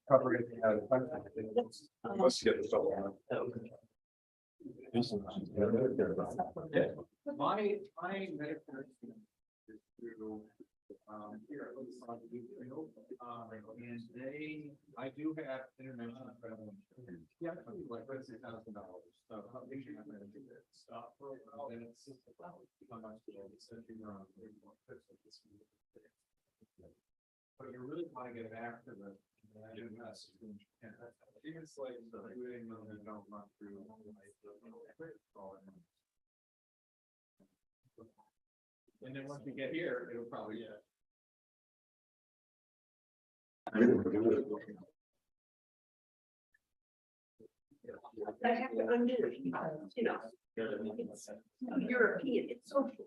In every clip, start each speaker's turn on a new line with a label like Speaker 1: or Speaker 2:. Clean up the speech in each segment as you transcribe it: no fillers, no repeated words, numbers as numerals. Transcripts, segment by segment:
Speaker 1: Cover it. Let's get this all on. My medical is through here and I do have international travel insurance. Yeah, like $6,000. So how big you have to do that? Stop for a while, and it's just about how much but you really want to get after the US. It's like doing don't run through and then once you get here, it'll probably
Speaker 2: I have to undo it because, you know, it's European, it's social.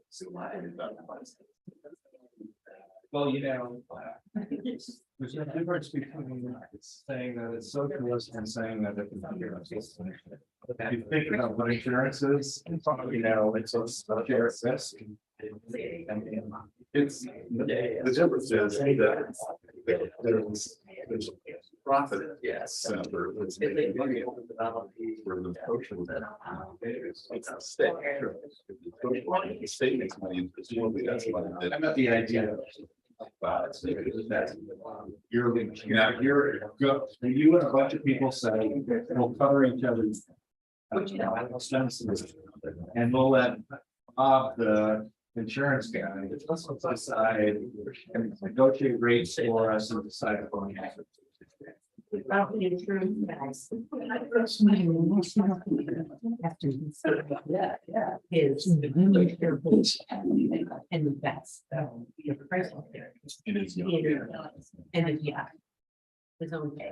Speaker 1: well, you know, there's a difference between saying that it's socialist and saying that it's imperialist. If you think about what insurance is, you know, it's a shared risk. It's the difference is that there's profit. Yes. Center that's making money for the social. The state makes money. Presumably that's why I'm not the idea. You and a bunch of people say we'll cover each other's expenses, and we'll let Bob, the insurance guy, decide and negotiate rates for us and decide upon it.
Speaker 2: About the insurance guys. Yeah. Is and the best. The price of there.
Speaker 1: It is.
Speaker 2: And then, yeah. His own pay.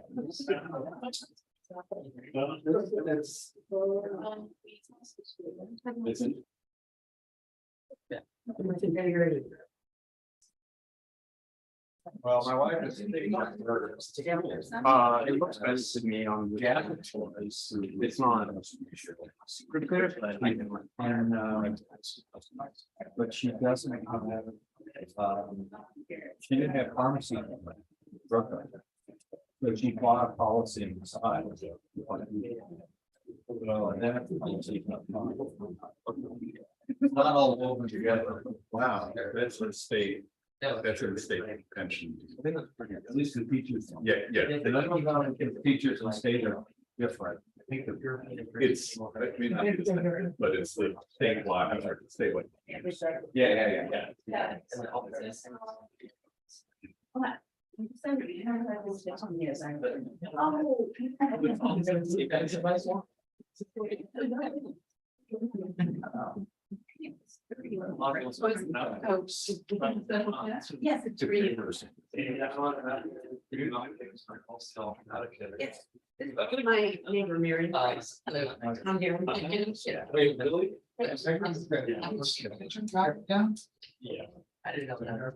Speaker 1: Well, my wife is.
Speaker 3: It looks best to me on the. Yeah. It's not. And
Speaker 1: But she doesn't have, she didn't have pharmacy. But she bought a policy on the side. Well, and then. It's not all woven together. Wow, that's a state. That's a state pension. At least the teachers. Yeah, yeah. And I don't know if the teachers in state are different. I think that it's, I mean, not the same, but it's the state law. State law. Yeah.
Speaker 2: Yes, it's really. It's my neighbor Mary. I'm here.
Speaker 1: Wait, really?
Speaker 3: Yeah.
Speaker 2: I didn't know that.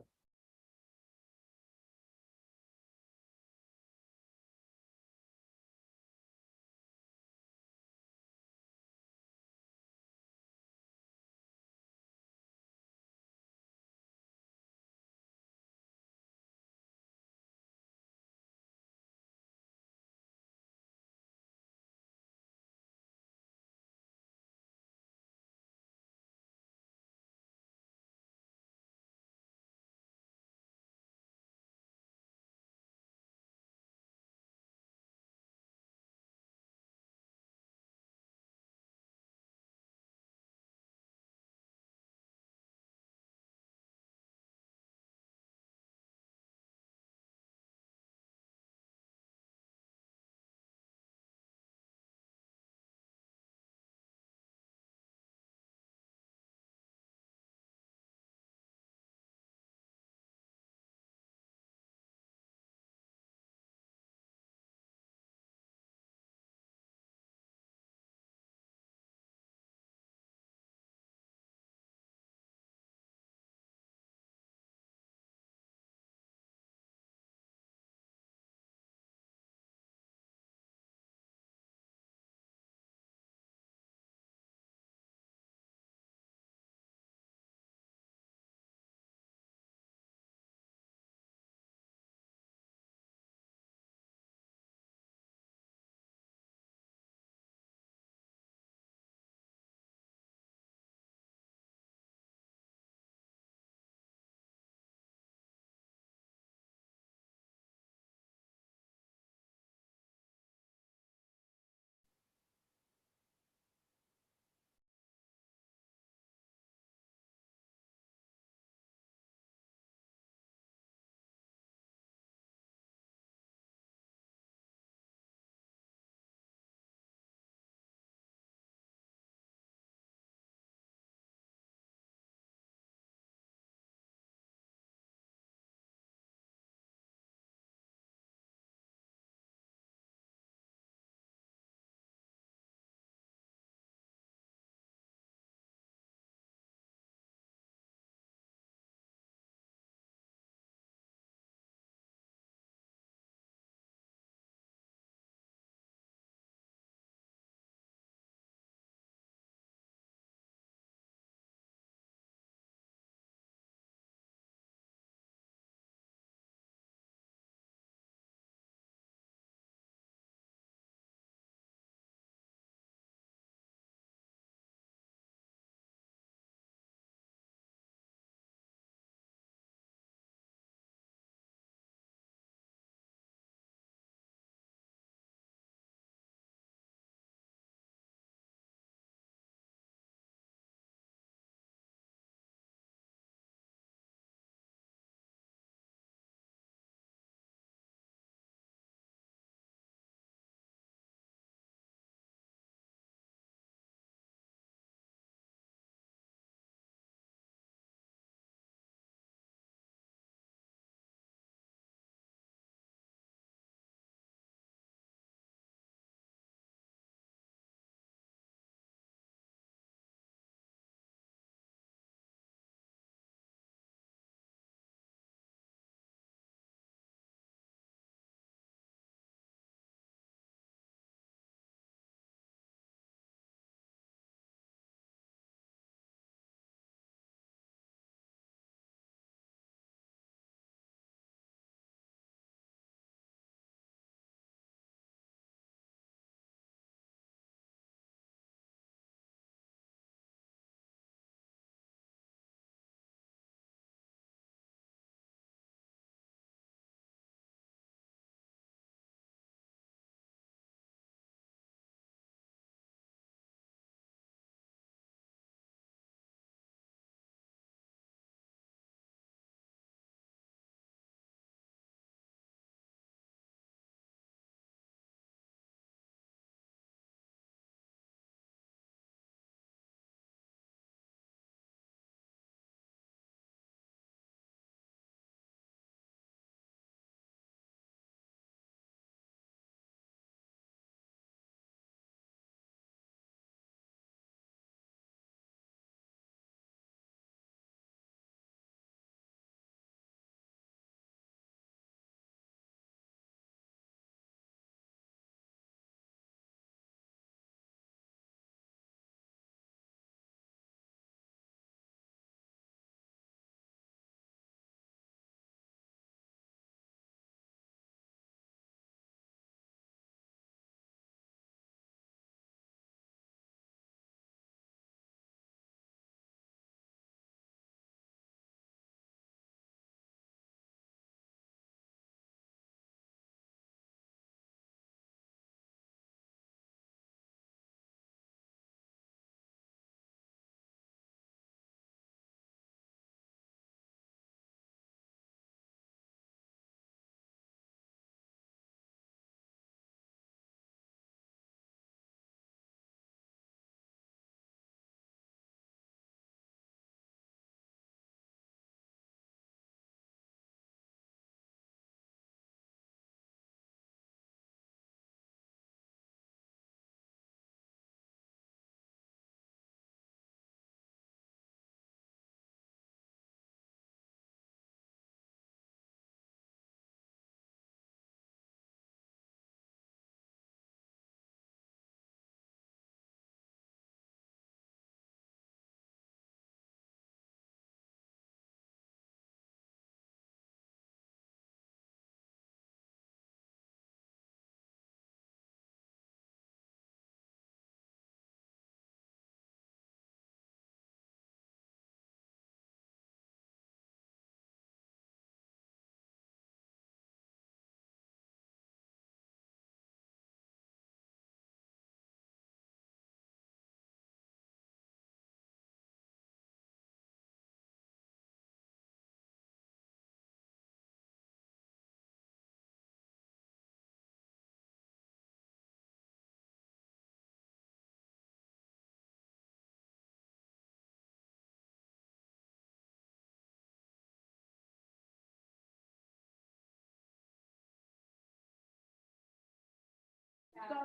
Speaker 4: Hello,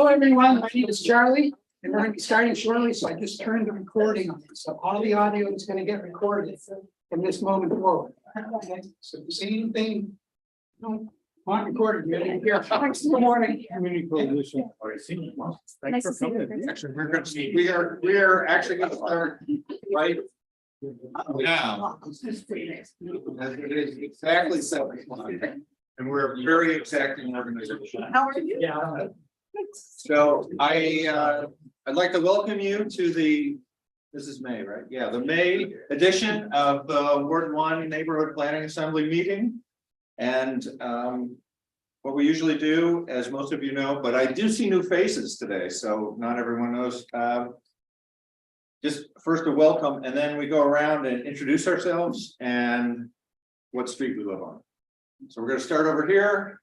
Speaker 4: everyone. My name is Charlie, and we're going to be starting shortly. So I just turned the recording on. So all the audio is going to get recorded from this moment forward. Okay? So if you see anything, don't want recorded, you're going to hear. Thanks in the morning.
Speaker 1: Community coalition.
Speaker 5: Nice to see you.
Speaker 3: Actually, we are actually going to start right now. It is exactly 7 o'clock, and we're a very exacting organization.
Speaker 2: How are you?
Speaker 4: Yeah.
Speaker 3: So I'd like to welcome you to this is May, right? Yeah, the May edition of the Ward 1 Neighborhood Planning Assembly meeting. And what we usually do, as most of you know, but I do see new faces today, so not everyone knows. Just first a welcome, and then we go around and introduce ourselves and what street we live on. So we're going to start over here.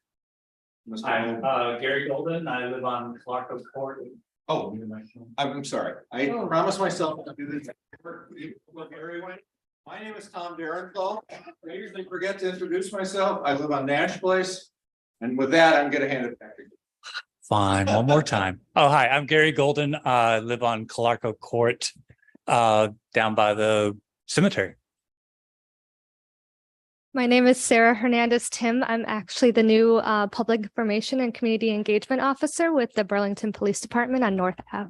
Speaker 3: Mr.
Speaker 6: I'm Gary Golden. I live on Clarko Court.
Speaker 3: Oh, I'm sorry. I promised myself to do this. Everyone. My name is Tom Derenthal. I usually forget to introduce myself. I live on Nash Place. And with that, I'm going to hand it back to you.
Speaker 6: Fine, one more time. Oh, hi, I'm Gary Golden. I live on Clarko Court, down by the cemetery.
Speaker 5: My name is Sarah Hernandez Tim. I'm actually the new Public Information and Community Engagement Officer with the Burlington Police Department on North Ave.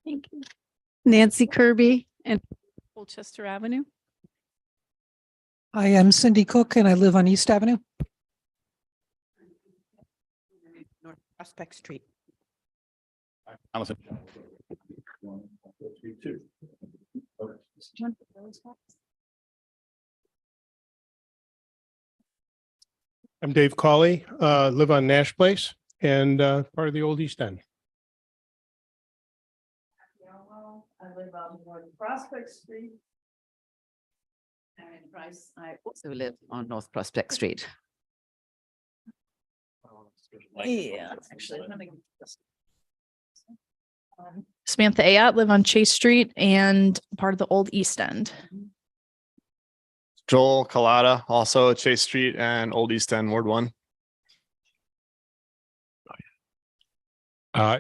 Speaker 7: Thank you. Nancy Kirby and Colchester Avenue.
Speaker 8: I am Cindy Cook and I live on East Avenue.
Speaker 7: North Prospect Street.
Speaker 9: I'm Dave Cawley, live on Nash Place and part of the old East End.
Speaker 2: I live on North Prospect Street.
Speaker 7: Marion Price. I also live on North Prospect Street. Yeah, actually.
Speaker 10: Samantha Ayotte, live on Chase Street and part of the old East End.
Speaker 11: Joel Collada, also at Chase Street and Old East End, Ward 1.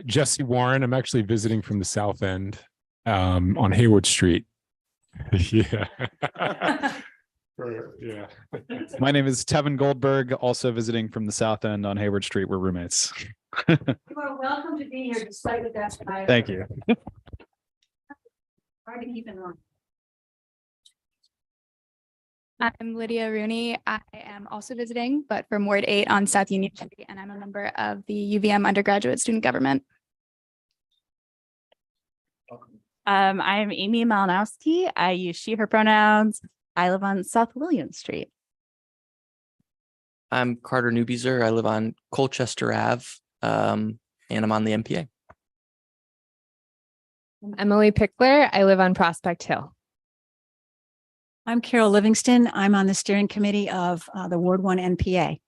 Speaker 9: Jesse Warren, I'm actually visiting from the South End on Hayward Street. Yeah. Yeah.
Speaker 12: My name is Tevin Goldberg, also visiting from the South End on Hayward Street. We're roommates.
Speaker 2: You are welcome to be here despite the best.
Speaker 12: Thank you.
Speaker 2: Hard to keep in mind.
Speaker 10: I'm Lydia Rooney. I am also visiting, but from Ward 8 on South Union Street, and I'm a member of the UVM undergraduate student government.
Speaker 7: I'm Amy Malinowski. I use she, her pronouns. I live on South William Street.
Speaker 13: I'm Carter Newbeezer. I live on Colchester Ave, and I'm on the NPA.
Speaker 5: I'm Emily Pickler. I live on Prospect Hill.
Speaker 14: I'm Carol Livingston. I'm on the steering committee of the Ward 1 NPA.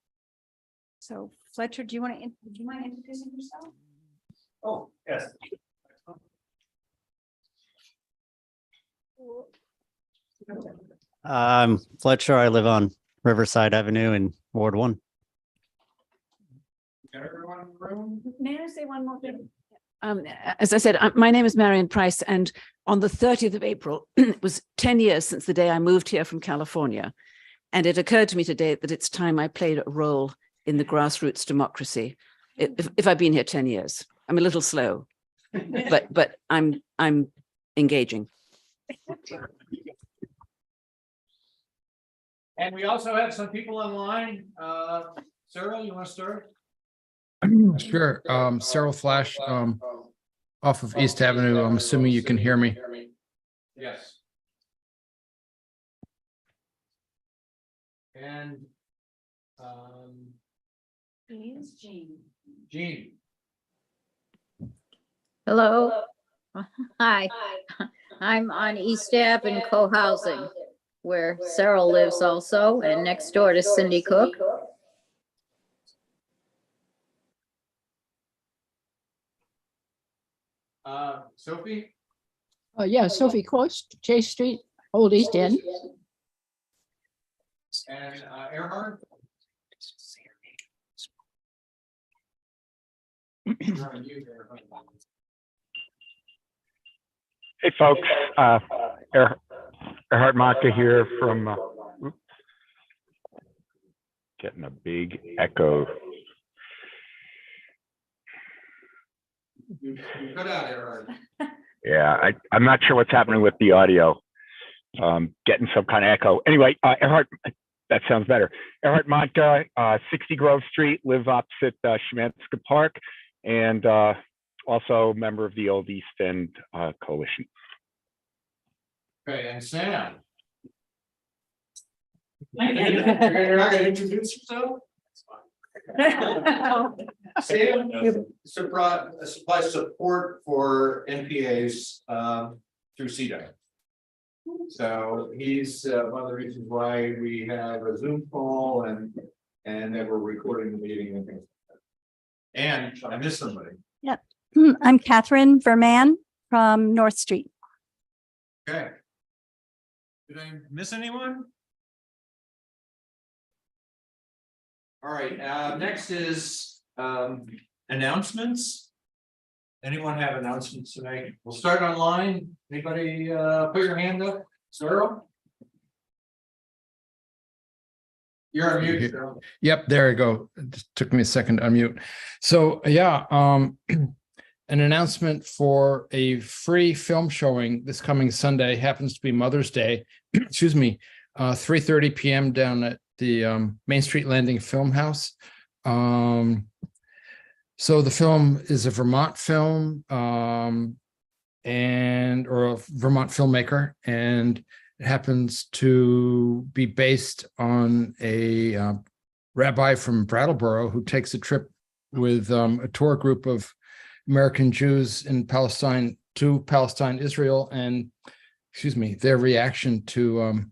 Speaker 14: So Fletcher, do you mind introducing yourself?
Speaker 6: Oh, yes.
Speaker 15: I'm Fletcher. I live on Riverside Avenue in Ward 1.
Speaker 3: Everyone in the room?
Speaker 2: May I say one more thing?
Speaker 7: As I said, my name is Marion Price, and on the 30th of April, it was 10 years since the day I moved here from California. And it occurred to me today that it's time I played a role in the grassroots democracy. If I've been here 10 years, I'm a little slow, but I'm engaging.
Speaker 3: And we also have some people online. Sarah, you want to start?
Speaker 16: Sure. Cyril Flash, off of East Avenue. I'm assuming you can hear me.
Speaker 3: Yes. And Jean.
Speaker 17: Hello. Hi. I'm on East Ave in co-housing, where Cyril lives also, and next door to Cindy Cook.
Speaker 3: Sophie?
Speaker 18: Yeah, Sophie Coast, Chase Street, Old East End.
Speaker 3: And Earhart?
Speaker 19: Hey folks, Erhard Maka here from, oops, getting a big echo.
Speaker 3: You cut out Earhart.
Speaker 19: Yeah, I'm not sure what's happening with the audio. Getting some kind of echo. Anyway, Erhard, that sounds better. Erhard Maka, 60 Grove Street, live opposite Shemanska Park, and also member of the Old East End Coalition.
Speaker 3: Okay, and Sam. You're not gonna introduce yourself? Sam supply support for NPAs through CDAC. So he's one of the reasons why we have a Zoom call and that we're recording the meeting and things like that. And I missed somebody.
Speaker 14: Yep. I'm Catherine Verman from North Street.
Speaker 3: Okay. Did I miss anyone? All right, next is announcements. Anyone have announcements tonight? We'll start online. Anybody put your hand up? Cyril? You're on mute, Cyril.
Speaker 16: Yep, there you go. It just took me a second to unmute. So yeah, an announcement for a free film showing this coming Sunday, happens to be Mother's Day. Excuse me, 3:30 p.m. down at the Main Street Landing Film House. So the film is a Vermont film or a Vermont filmmaker, and it happens to be based on a rabbi from Brattleboro who takes a trip with a tour group of American Jews in Palestine to Palestine, Israel, and their reaction to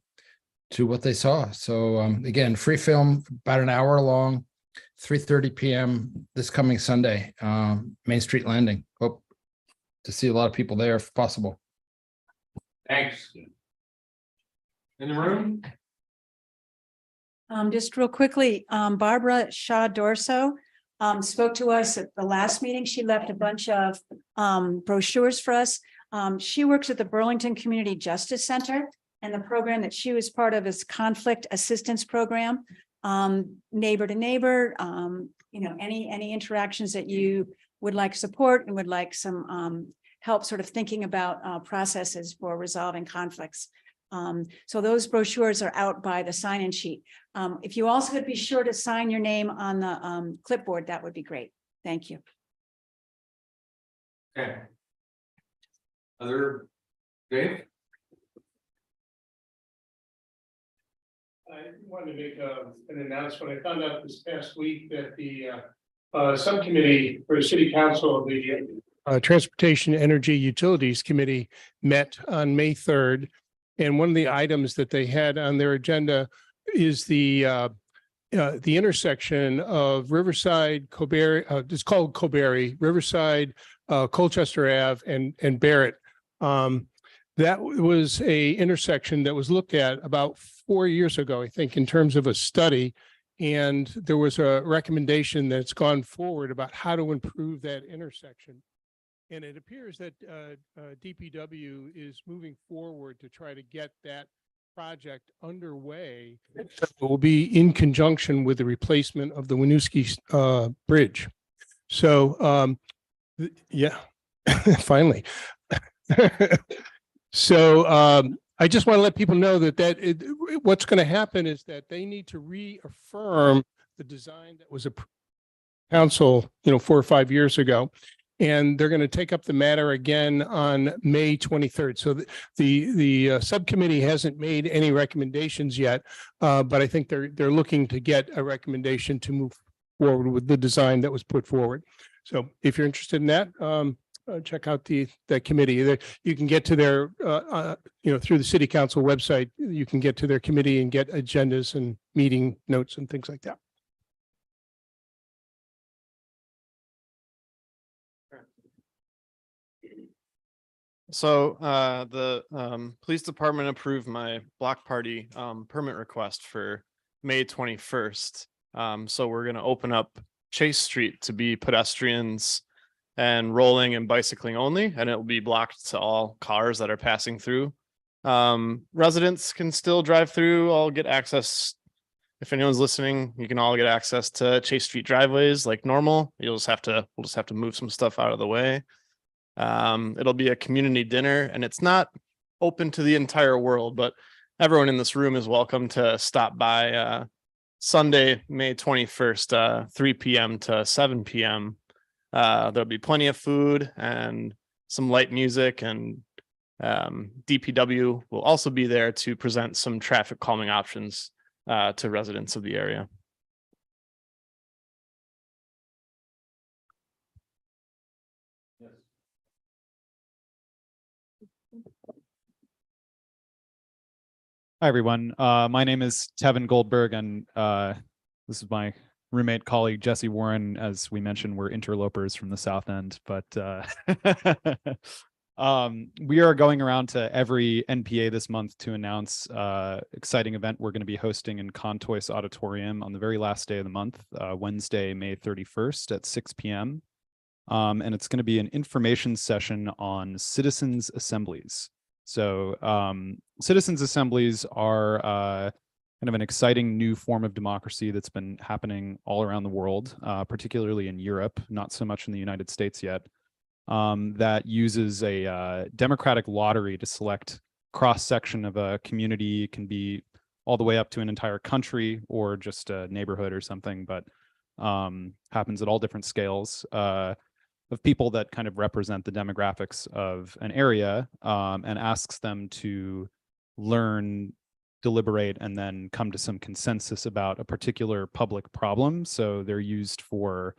Speaker 16: what they saw. So again, free film, about an hour long, 3:30 p.m. this coming Sunday, Main Street Landing. Hope to see a lot of people there if possible.
Speaker 3: Thanks. In the room?
Speaker 14: Just real quickly, Barbara Shaw Dorso spoke to us at the last meeting. She left a bunch of brochures for us. She works at the Burlington Community Justice Center, and the program that she was part of is Conflict Assistance Program. Neighbor to neighbor, any interactions that you would like support and would like some help sort of thinking about processes for resolving conflicts. So those brochures are out by the sign-in sheet. If you also could be sure to sign your name on the clipboard, that would be great. Thank you.
Speaker 3: Okay. Other, Dave?
Speaker 20: I wanted to make an announcement. I found out this past week that the subcommittee for the City Council of the Transportation, Energy, Utilities Committee met on May 3rd. And one of the items that they had on their agenda is the intersection of Riverside, Coberry, it's called Coberry, Riverside, Colchester Ave, and Barrett. That was a intersection that was looked at about 4 years ago, I think, in terms of a study. And there was a recommendation that's gone forward about how to improve that intersection. And it appears that DPW is moving forward to try to get that project underway. So it will be in conjunction with the replacement of the Winooski Bridge. So, yeah, finally. So I just want to let people know that what's going to happen is that they need to reaffirm the design that was approved by council, 4 or 5 years ago. And they're going to take up the matter again on May 23rd. So the subcommittee hasn't made any recommendations yet, but I think they're looking to get a recommendation to move forward with the design that was put forward. So if you're interested in that, check out the committee. You can get to their through the city council website. You can get to their committee and get agendas and meeting notes and things like that.
Speaker 11: So the police department approved my block party permit request for May 21st. So we're going to open up Chase Street to be pedestrians and rolling and bicycling only, and it will be blocked to all cars that are passing through. Residents can still drive through. I'll get access. If anyone's listening, you can all get access to Chase Street driveways like normal. We'll just have to move some stuff out of the way. It'll be a community dinner, and it's not open to the entire world, but everyone in this room is welcome to stop by Sunday, May 21st, 3 p.m. to 7 p.m. There'll be plenty of food and some light music, and DPW will also be there to present some traffic calming options to residents of the area.
Speaker 12: Hi, everyone. My name is Tevin Goldberg, and this is my roommate colleague, Jesse Warren. As we mentioned, we're interlopers from the South End, but we are going around to every NPA this month to announce exciting event we're going to be hosting in Contois Auditorium on the very last day of the month, Wednesday, May 31st at 6 p.m. And it's going to be an information session on citizens' assemblies. So citizens' assemblies are kind of an exciting new form of democracy that's been happening all around the world, particularly in Europe, not so much in the United States yet, that uses a democratic lottery to select cross-section of a community. It can be all the way up to an entire country or just a neighborhood or something, but happens at all different scales. Of people that kind of represent the demographics of an area, and asks them to learn, deliberate, and then come to some consensus about a particular public problem. So they're used for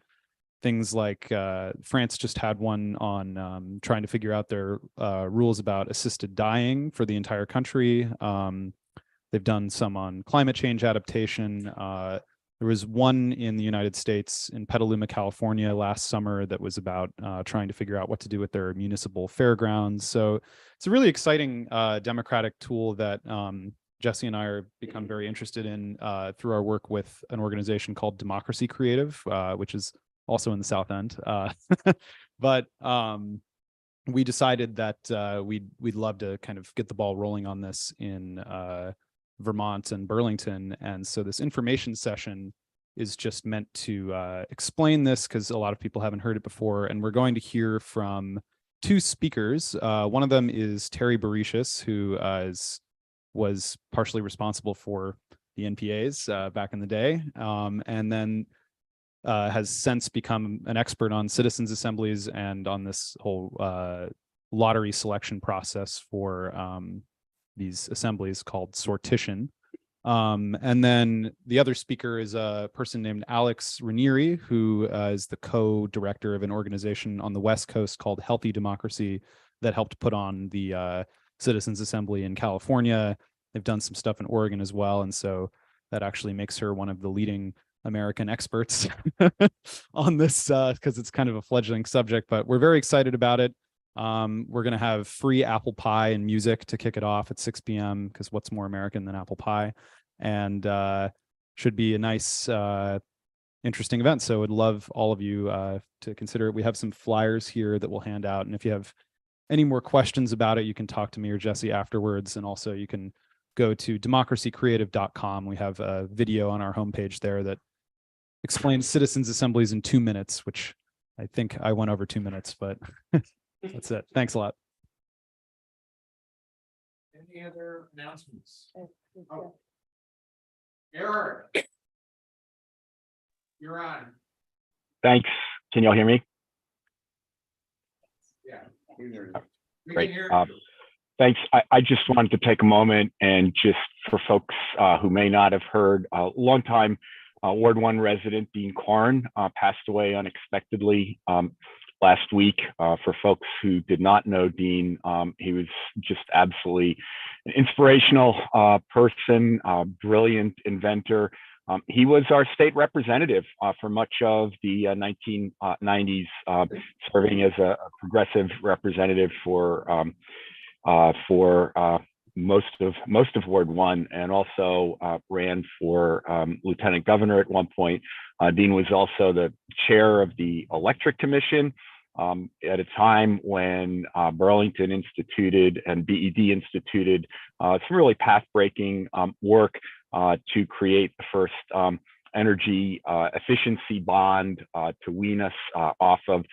Speaker 12: things like France just had one on trying to figure out their rules about assisted dying for the entire country. They've done some on climate change adaptation. There was one in the United States in Petaluma, California last summer that was about trying to figure out what to do with their municipal fairgrounds. So it's a really exciting democratic tool that Jesse and I are become very interested in through our work with an organization called Democracy Creative, which is also in the South End. But we decided that we'd love to kind of get the ball rolling on this in Vermont and Burlington. And so this information session is just meant to explain this, because a lot of people haven't heard it before. And we're going to hear from two speakers. One of them is Terry Beretius, who was partially responsible for the NPAs back in the day, and then has since become an expert on citizens' assemblies and on this whole lottery selection process for these assemblies called sortition. And then the other speaker is a person named Alex Ranieri, who is the co-director of an organization on the West Coast called Healthy Democracy that helped put on the Citizens Assembly in California. They've done some stuff in Oregon as well. And so that actually makes her one of the leading American experts on this, because it's kind of a fledgling subject, but we're very excited about it. We're going to have free apple pie and music to kick it off at 6 p.m. because what's more American than apple pie? And should be a nice, interesting event. So I'd love all of you to consider it. We have some flyers here that we'll hand out. And if you have any more questions about it, you can talk to me or Jesse afterwards. And also you can go to democracycreative.com. We have a video on our homepage there that explains citizens' assemblies in 2 minutes, which I think I went over 2 minutes, but that's it. Thanks a lot.
Speaker 3: Any other announcements? Oh. Eric, you're on.
Speaker 19: Thanks. Can y'all hear me?
Speaker 3: Yeah. We can
Speaker 19: Great.
Speaker 3: hear you.
Speaker 19: Thanks. I just wanted to take a moment and just for folks who may not have heard, a longtime Ward 1 resident, Dean Corn, passed away unexpectedly last week. For folks who did not know Dean, he was just absolutely an inspirational person, brilliant inventor, He was our state representative for much of the 1990s, serving as a progressive representative for most of Ward 1, and also ran for lieutenant governor at one point. Dean was also the chair of the Electric Commission at a time when Burlington instituted and BED instituted some really path-breaking work to create the first energy efficiency bond to wean us off of,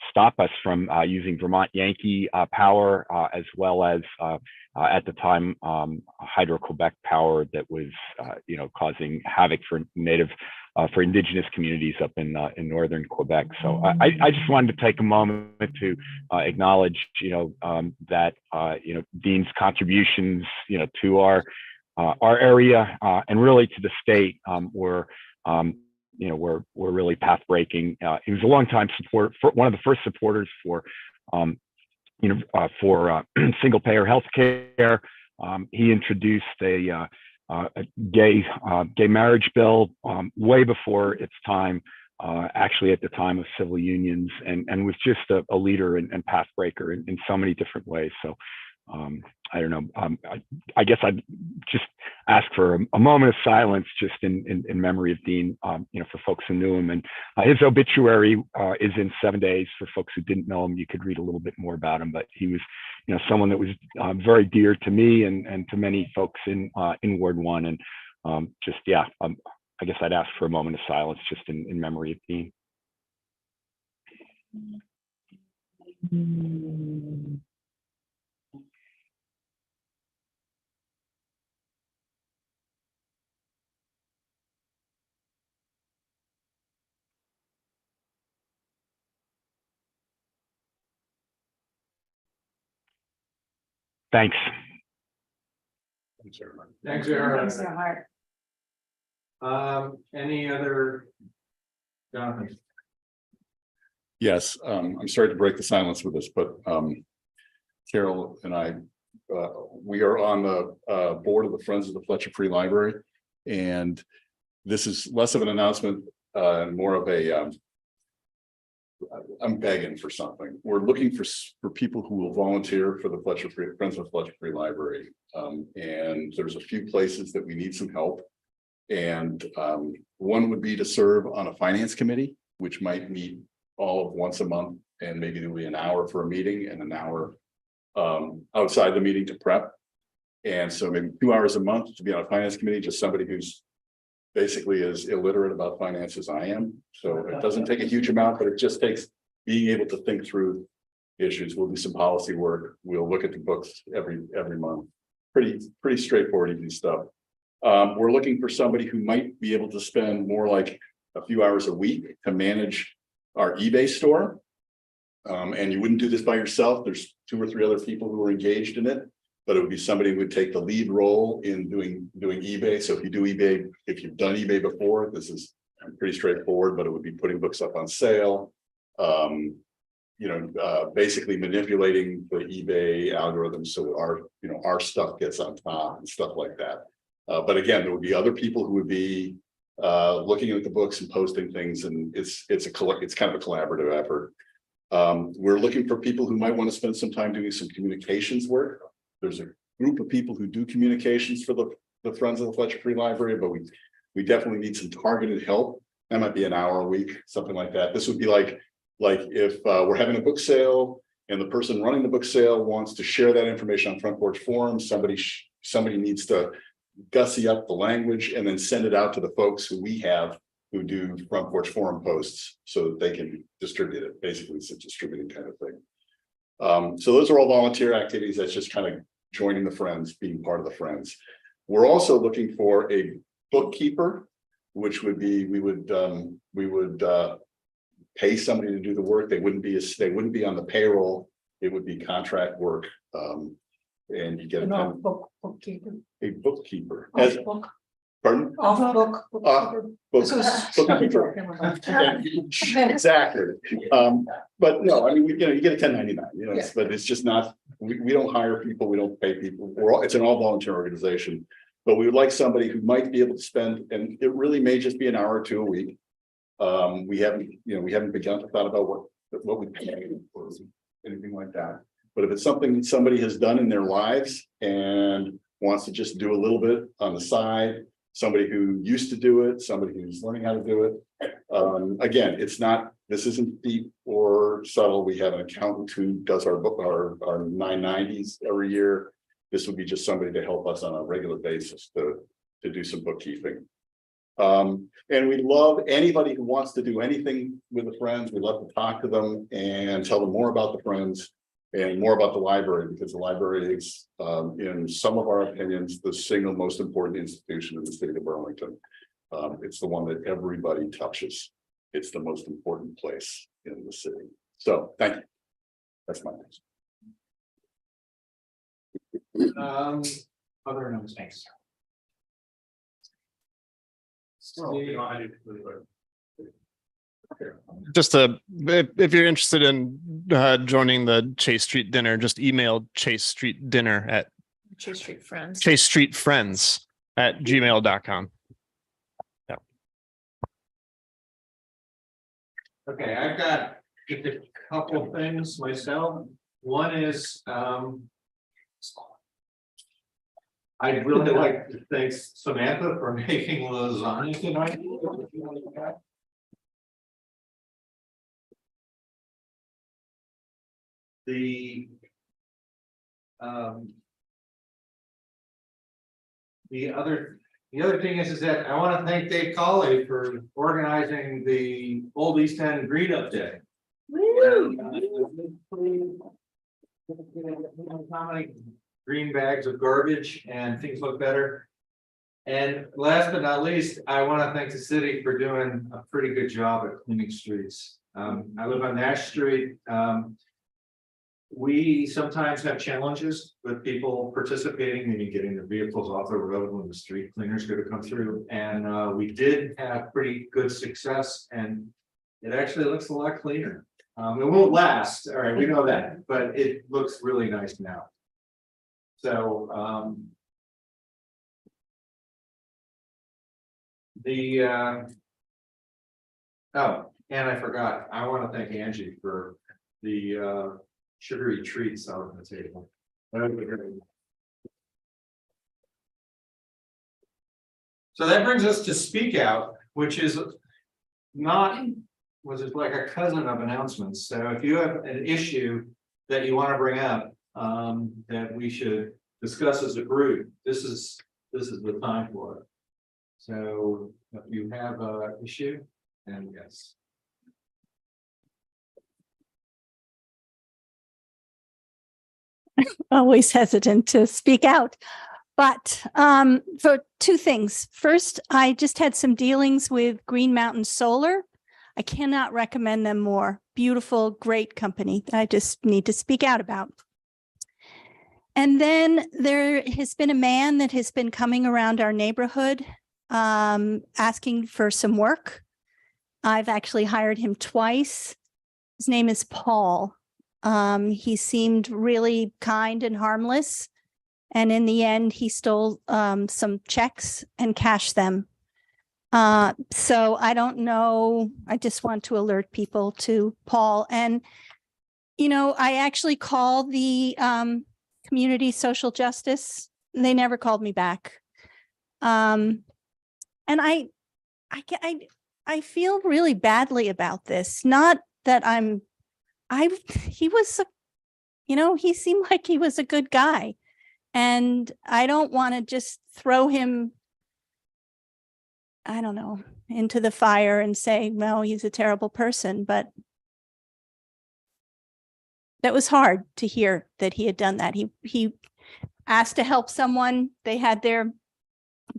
Speaker 19: stop us from using Vermont Yankee power, as well as at the time Hydro-Quebec power that was, causing havoc for for indigenous communities up in northern Quebec. So I just wanted to take a moment to acknowledge, that Dean's contributions, to our area and really to the state were really path breaking. He was a longtime support for one of the first supporters for single payer healthcare. He introduced a gay marriage bill way before its time, actually at the time of civil unions, and was just a leader and path breaker in so many different ways. So I don't know. I guess I'd just ask for a moment of silence, just in memory of Dean, for folks who knew him. And his obituary is in 7 days. For folks who didn't know him, you could read a little bit more about him. But he was, someone that was very dear to me and to many folks in Ward 1. And I guess I'd ask for a moment of silence, just in memory of Dean. Thanks.
Speaker 3: Thanks, Aaron. Any other? Jonathan?
Speaker 1: Yes, I'm sorry to break the silence with this, but Carol and I, we are on the board of the Friends of the Fletcher Free Library, and this is less of an announcement and more of a I'm begging for something. We're looking for people who will volunteer for the Friends of the Fletcher Free Library, and there's a few places that we need some help. And one would be to serve on a finance committee, which might meet all of once a month, and maybe there'll be an hour for a meeting and an hour outside the meeting to prep. And so maybe 2 hours a month to be on a finance committee, just somebody who's basically as illiterate about finance as I am. So it doesn't take a huge amount, but it just takes being able to think through issues. We'll do some policy work. We'll look at the books every month. Pretty straightforward, easy stuff. We're looking for somebody who might be able to spend more like a few hours a week to manage our eBay store. And you wouldn't do this by yourself. There's 2 or 3 other people who are engaged in it, but it would be somebody who would take the lead role in doing eBay. So if you do eBay, if you've done eBay before, this is pretty straightforward, but it would be putting books up on sale, basically manipulating the eBay algorithm so our stuff gets on top and stuff like that. But again, there would be other people who would be looking at the books and posting things, and it's kind of a collaborative effort. We're looking for people who might want to spend some time doing some communications work. There's a group of people who do communications for the Friends of the Fletcher Free Library, but we definitely need some targeted help. That might be an hour a week, something like that. This would be like if we're having a book sale and the person running the book sale wants to share that information on Front Porch Forum, somebody needs to gussy up the language and then send it out to the folks who we have who do Front Porch Forum posts so that they can distribute it. Basically, it's a distributing kind of thing. So those are all volunteer activities. That's just kind of joining the Friends, being part of the Friends. We're also looking for a bookkeeper, which would be we would pay somebody to do the work. They wouldn't be on the payroll. It would be contract work. And you get a bookkeeper. A bookkeeper. Pardon? Bookkeeper. Exactly. But no, I mean, you get a 1099. But it's just not. We don't hire people. We don't pay people. It's an all volunteer organization.
Speaker 21: But we would like somebody who might be able to spend, and it really may just be an hour or two a week. We haven't begun to thought about what we pay or anything like that. But if it's something that somebody has done in their lives and wants to just do a little bit on the side, somebody who used to do it, somebody who's learning how to do it. Again, this isn't deep or subtle. We have an accountant who does our 990s every year. This would be just somebody to help us on a regular basis to do some bookkeeping. And we love anybody who wants to do anything with the Friends. We love to talk to them and tell them more about the Friends and more about the library, because the library is, in some of our opinions, the single most important institution in the city of Burlington. It's the one that everybody touches. It's the most important place in the city. So thank you. That's my next.
Speaker 3: Other announcements.
Speaker 11: Just if you're interested in joining the Chase Street dinner, just email Chase Street Dinner at
Speaker 17: Chase Street Friends.
Speaker 11: Chase Street Friends at gmail.com. Yeah.
Speaker 3: Okay, I've got just a couple things myself. One is, I'd really like to thank Samantha for making lasagna tonight. The other thing is that I want to thank Dave Colley for organizing the Old East End Green Up Day. How many green bags of garbage and things look better. And last but not least, I want to thank the city for doing a pretty good job at cleaning streets. I live on Nash Street. We sometimes have challenges with people participating, meaning getting their vehicles off the road when the street cleaners go to come through. And we did have pretty good success, and it actually looks a lot cleaner. It won't last, all right, we know that, but it looks really nice now. So oh, and I forgot, I want to thank Angie for the sugary treats out on the table. So that brings us to Speak Out, which is was it like a cousin of announcements. So if you have an issue that you want to bring up that we should discuss as a group, this is the time for it. So if you have an issue, and yes.
Speaker 14: Always hesitant to speak out. But for two things. First, I just had some dealings with Green Mountain Solar. I cannot recommend them more. Beautiful, great company that I just need to speak out about. And then there has been a man that has been coming around our neighborhood asking for some work. I've actually hired him twice. His name is Paul. He seemed really kind and harmless. And in the end, he stole some checks and cashed them. So I don't know. I just want to alert people to Paul. And, you know, I actually called the community social justice. They never called me back. And I feel really badly about this. Not that he was, you know, he seemed like he was a good guy. And I don't want to just throw him, I don't know, into the fire and say, no, he's a terrible person. But that was hard to hear that he had done that. He asked to help someone. They had their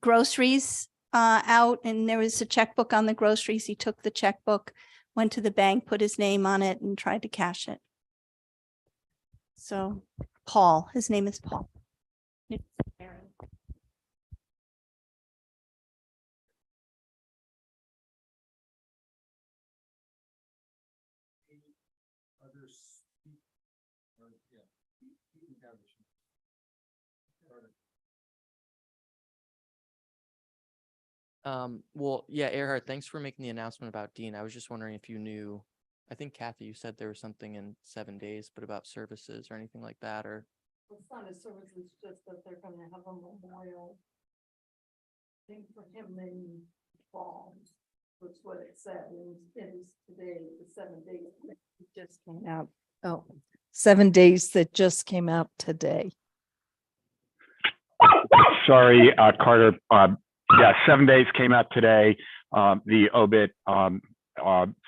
Speaker 14: groceries out, and there was a checkbook on the groceries. He took the checkbook, went to the bank, put his name on it, and tried to cash it. So Paul, his name is Paul.
Speaker 13: Well, yeah, Erhard, thanks for making the announcement about Dean. I was just wondering if you knew, I think Kathy, you said there was something in 7 days, but about services or anything like that, or?
Speaker 14: It's not a service, it's just that they're gonna have a memorial thing for him in fall, which is what it said, and it is today, the 7 days. It just came out.
Speaker 4: Oh, 7 days that just came out today.
Speaker 19: Sorry, Carter. Yeah, 7 days came out today. The obit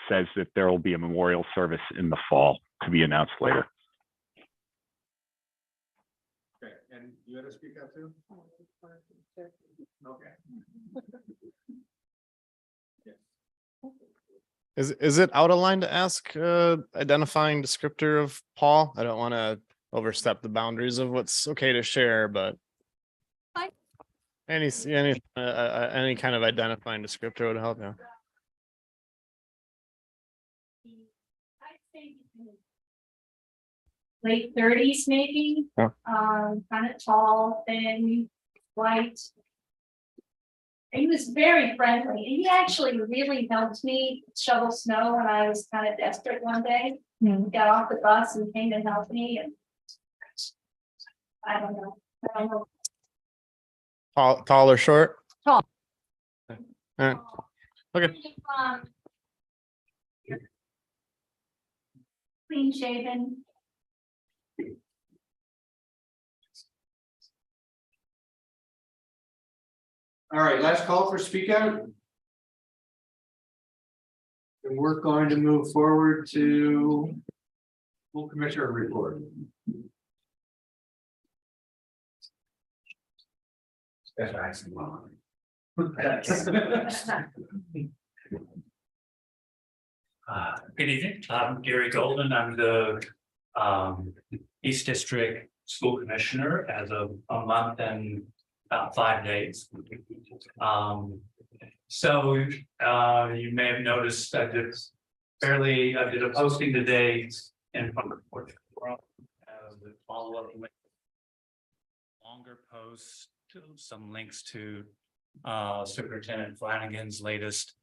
Speaker 19: says that there will be a memorial service in the fall to be announced later.
Speaker 3: Okay, and you had to speak up too? Okay.
Speaker 11: Is it out of line to ask identifying descriptor of Paul? I don't want to overstep the boundaries of what's okay to share, but any kind of identifying descriptor would help. Yeah.
Speaker 22: Late 30s, maybe.
Speaker 11: Yeah.
Speaker 22: Kind of tall, thin, white. He was very friendly, and he actually really helped me shovel snow when I was kind of desperate one day. He got off the bus and came and helped me, and I don't know.
Speaker 11: Tall or short?
Speaker 22: Tall.
Speaker 11: All right. Okay.
Speaker 22: Clean shaven.
Speaker 3: All right, last call for speak out. And we're going to move forward to full commissioner report. That's actually long.
Speaker 6: Good evening. I'm Gary Golden. I'm the East District School Commissioner as of a month and about 5 days. So you may have noticed I did a posting today in front of the forum as a follow-up with longer post, some links to Superintendent Flanagan's latest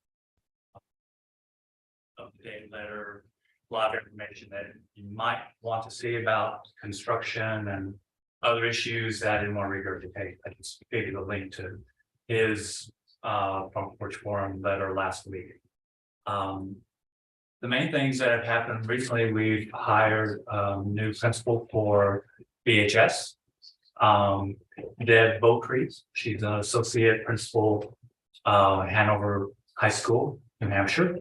Speaker 6: update letter, a lot of information that you might want to see about construction and other issues that I didn't want to regurgitate. I just gave you the link to his front porch forum letter last week. The main things that have happened recently, we've hired a new principal for BHS, Deb Beaucrete. She's an associate principal Hanover High School, New Hampshire.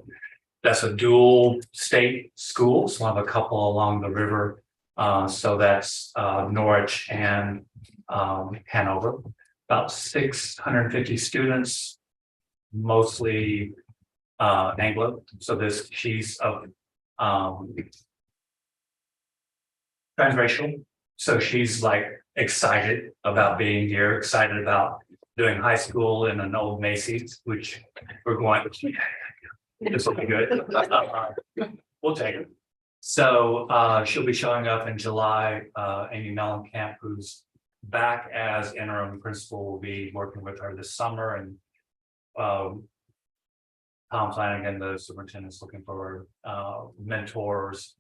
Speaker 6: That's a dual state school, so one of a couple along the river. So that's Norwich and Hanover. About 650 students, mostly Anglo. So she's of transracial. So she's like excited about being here, excited about doing high school in an old Macy's, which we're going. This will be good. We'll take it. So she'll be showing up in July. Amy Mellencamp, who's back as interim principal, will be working with her this summer, and Tom Flanagan, the superintendent, is looking for mentors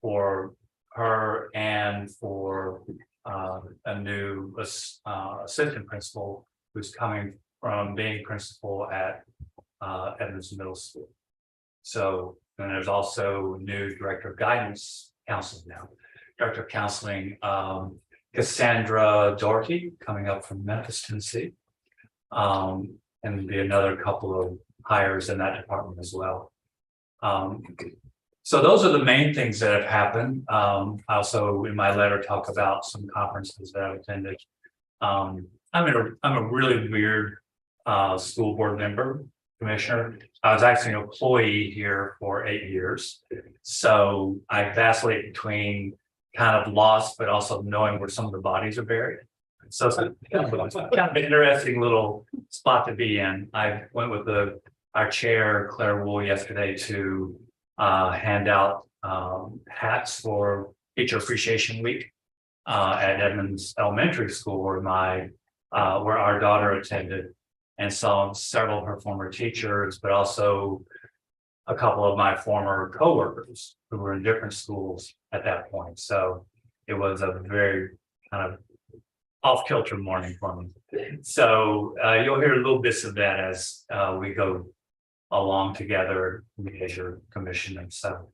Speaker 6: for her and for a new assistant principal who's coming from being principal at Edmonds Middle School. So, and there's also new director of guidance counseling now. Director of counseling, Cassandra Doherty, coming up from Memphis, Tennessee. And there'll be another couple of hires in that department as well. So those are the main things that have happened. I also, in my letter, talk about some conferences that I've attended. I'm a really weird school board member, commissioner. I was actually an employee here for 8 years. So I vacillate between kind of lost, but also knowing where some of the bodies are buried. So it's kind of an interesting little spot to be in. I went with our chair, Claire Wool, yesterday to hand out hats for Teacher Appreciation Week at Edmonds Elementary School, where our daughter attended. and saw several of her former teachers, but also a couple of my former coworkers who were in different schools at that point. So it was a very kind of off-kilter morning for me. So you'll hear little bits of that as we go along together, we as your commission. And so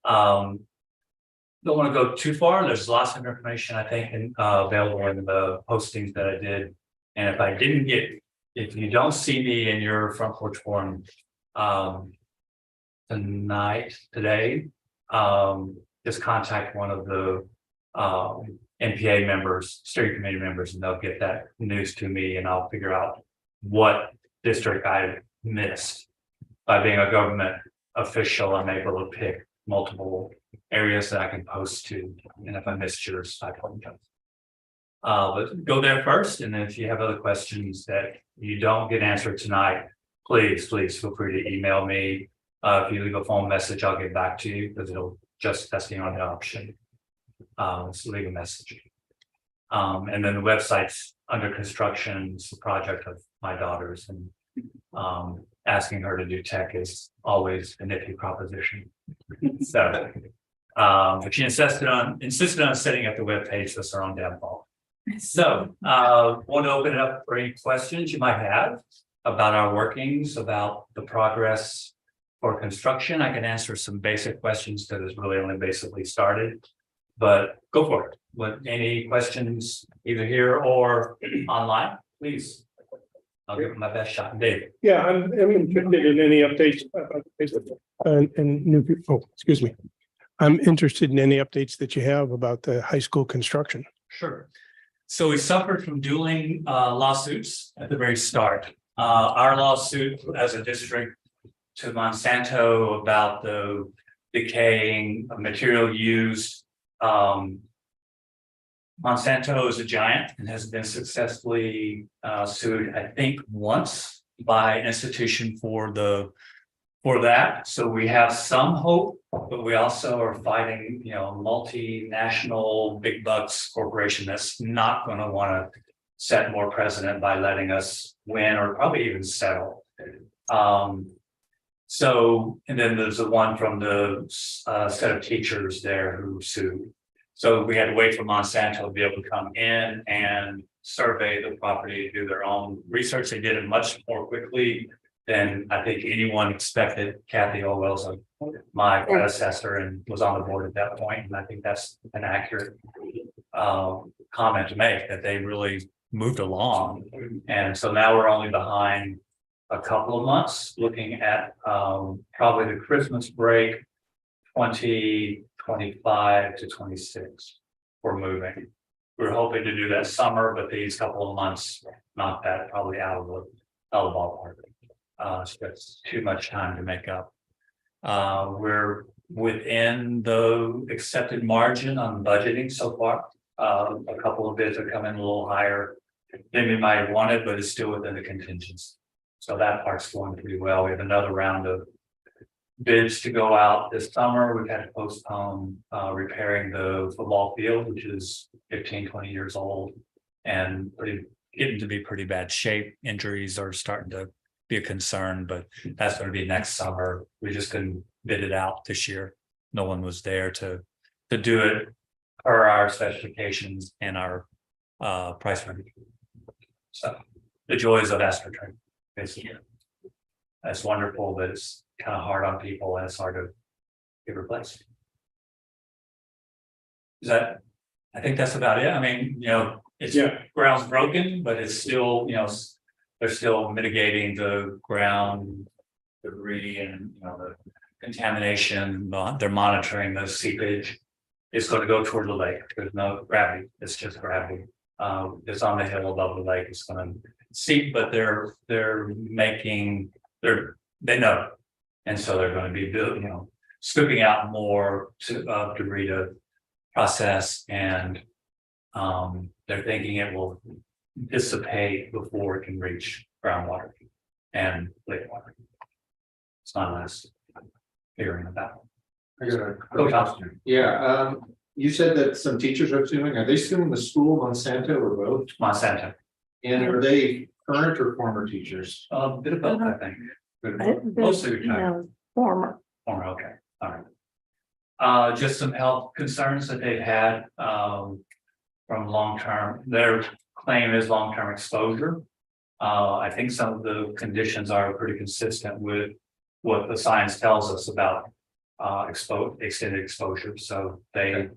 Speaker 6: don't want to go too far. There's lots of information, I think, available in the postings that I did. And if you don't see me in your front porch forum today, just contact one of the NPA members, steering committee members, and they'll get that news to me, and I'll figure out what district I missed. By being a government official, I'm able to pick multiple areas that I can post to, and if I missed yours, I apologize. But go there first, and if you have other questions that you don't get answered tonight, please feel free to email me. If you leave a phone message, I'll get back to you, because it'll just testing on the option. So leave a message. And then the website's under construction. It's a project of my daughter's, and asking her to do tech is always a nifty proposition. So but she insisted on setting up the webpage, so it's her own damn fault. So want to open it up for any questions you might have about our workings, about the progress for construction. I can answer some basic questions because it's really only basically started, but go for it. Any questions either here or online, please. I'll give it my best shot. Dave.
Speaker 20: Yeah, I'm interested in any updates. Excuse me. I'm interested in any updates that you have about the high school construction.
Speaker 6: Sure. So we suffered from dueling lawsuits at the very start. Our lawsuit as a district to Monsanto about the decaying material used. Monsanto is a giant and has been successfully sued, I think, once by an institution for that. So we have some hope, but we also are fighting, multinational big bucks corporation that's not going to want to set more precedent by letting us win or probably even settle. So, and then there's the one from the set of teachers there who sued. So we had to wait for Monsanto to be able to come in and survey the property, do their own research. They did it much more quickly than I think anyone expected. Kathy Olwell's my predecessor and was on the board at that point, and I think that's an accurate comment to make, that they really moved along. And so now we're only behind a couple of months, looking at probably the Christmas break 2025 to 26. We're moving. We're hoping to do that summer, but these couple of months knock that probably out of the ballpark. So that's too much time to make up. We're within the accepted margin on budgeting so far. A couple of bids are coming a little higher than we might have wanted, but it's still within the contingency. So that part's going pretty well. We have another round of bids to go out this summer. We've had to postpone repairing the football field, which is 15-20 years old and getting to be pretty bad shape. Injuries are starting to be a concern, but that's going to be next summer. We just couldn't bid it out this year. No one was there to do it per our specifications and our price range. So the joys of AstroTrain, basically. That's wonderful, but it's kind of hard on people and it's hard to get replaced. I think that's about it. I mean, it's ground's broken, but it's still, they're still mitigating the ground debris and the contamination. They're monitoring the seepage. It's going to go toward the lake. There's no gravity. It's just gravity. It's on the hill above the lake. It's going to seep, but they know, and so they're going to be scooping out more debris to process, and they're thinking it will dissipate before it can reach groundwater and lake water. It's not less figuring about.
Speaker 3: I got a question. Yeah, you said that some teachers are suing. Are they suing the school, Monsanto, or both?
Speaker 6: Monsanto.
Speaker 3: And are they
Speaker 1: Current or former teachers?
Speaker 6: A bit of both, I think. Bit of both. Mostly retired.
Speaker 2: Former.
Speaker 6: Former, okay, all right. Just some health concerns that they've had, from long-term, their claim is long-term exposure. I think some of the conditions are pretty consistent with what the science tells us about extended exposure. So they,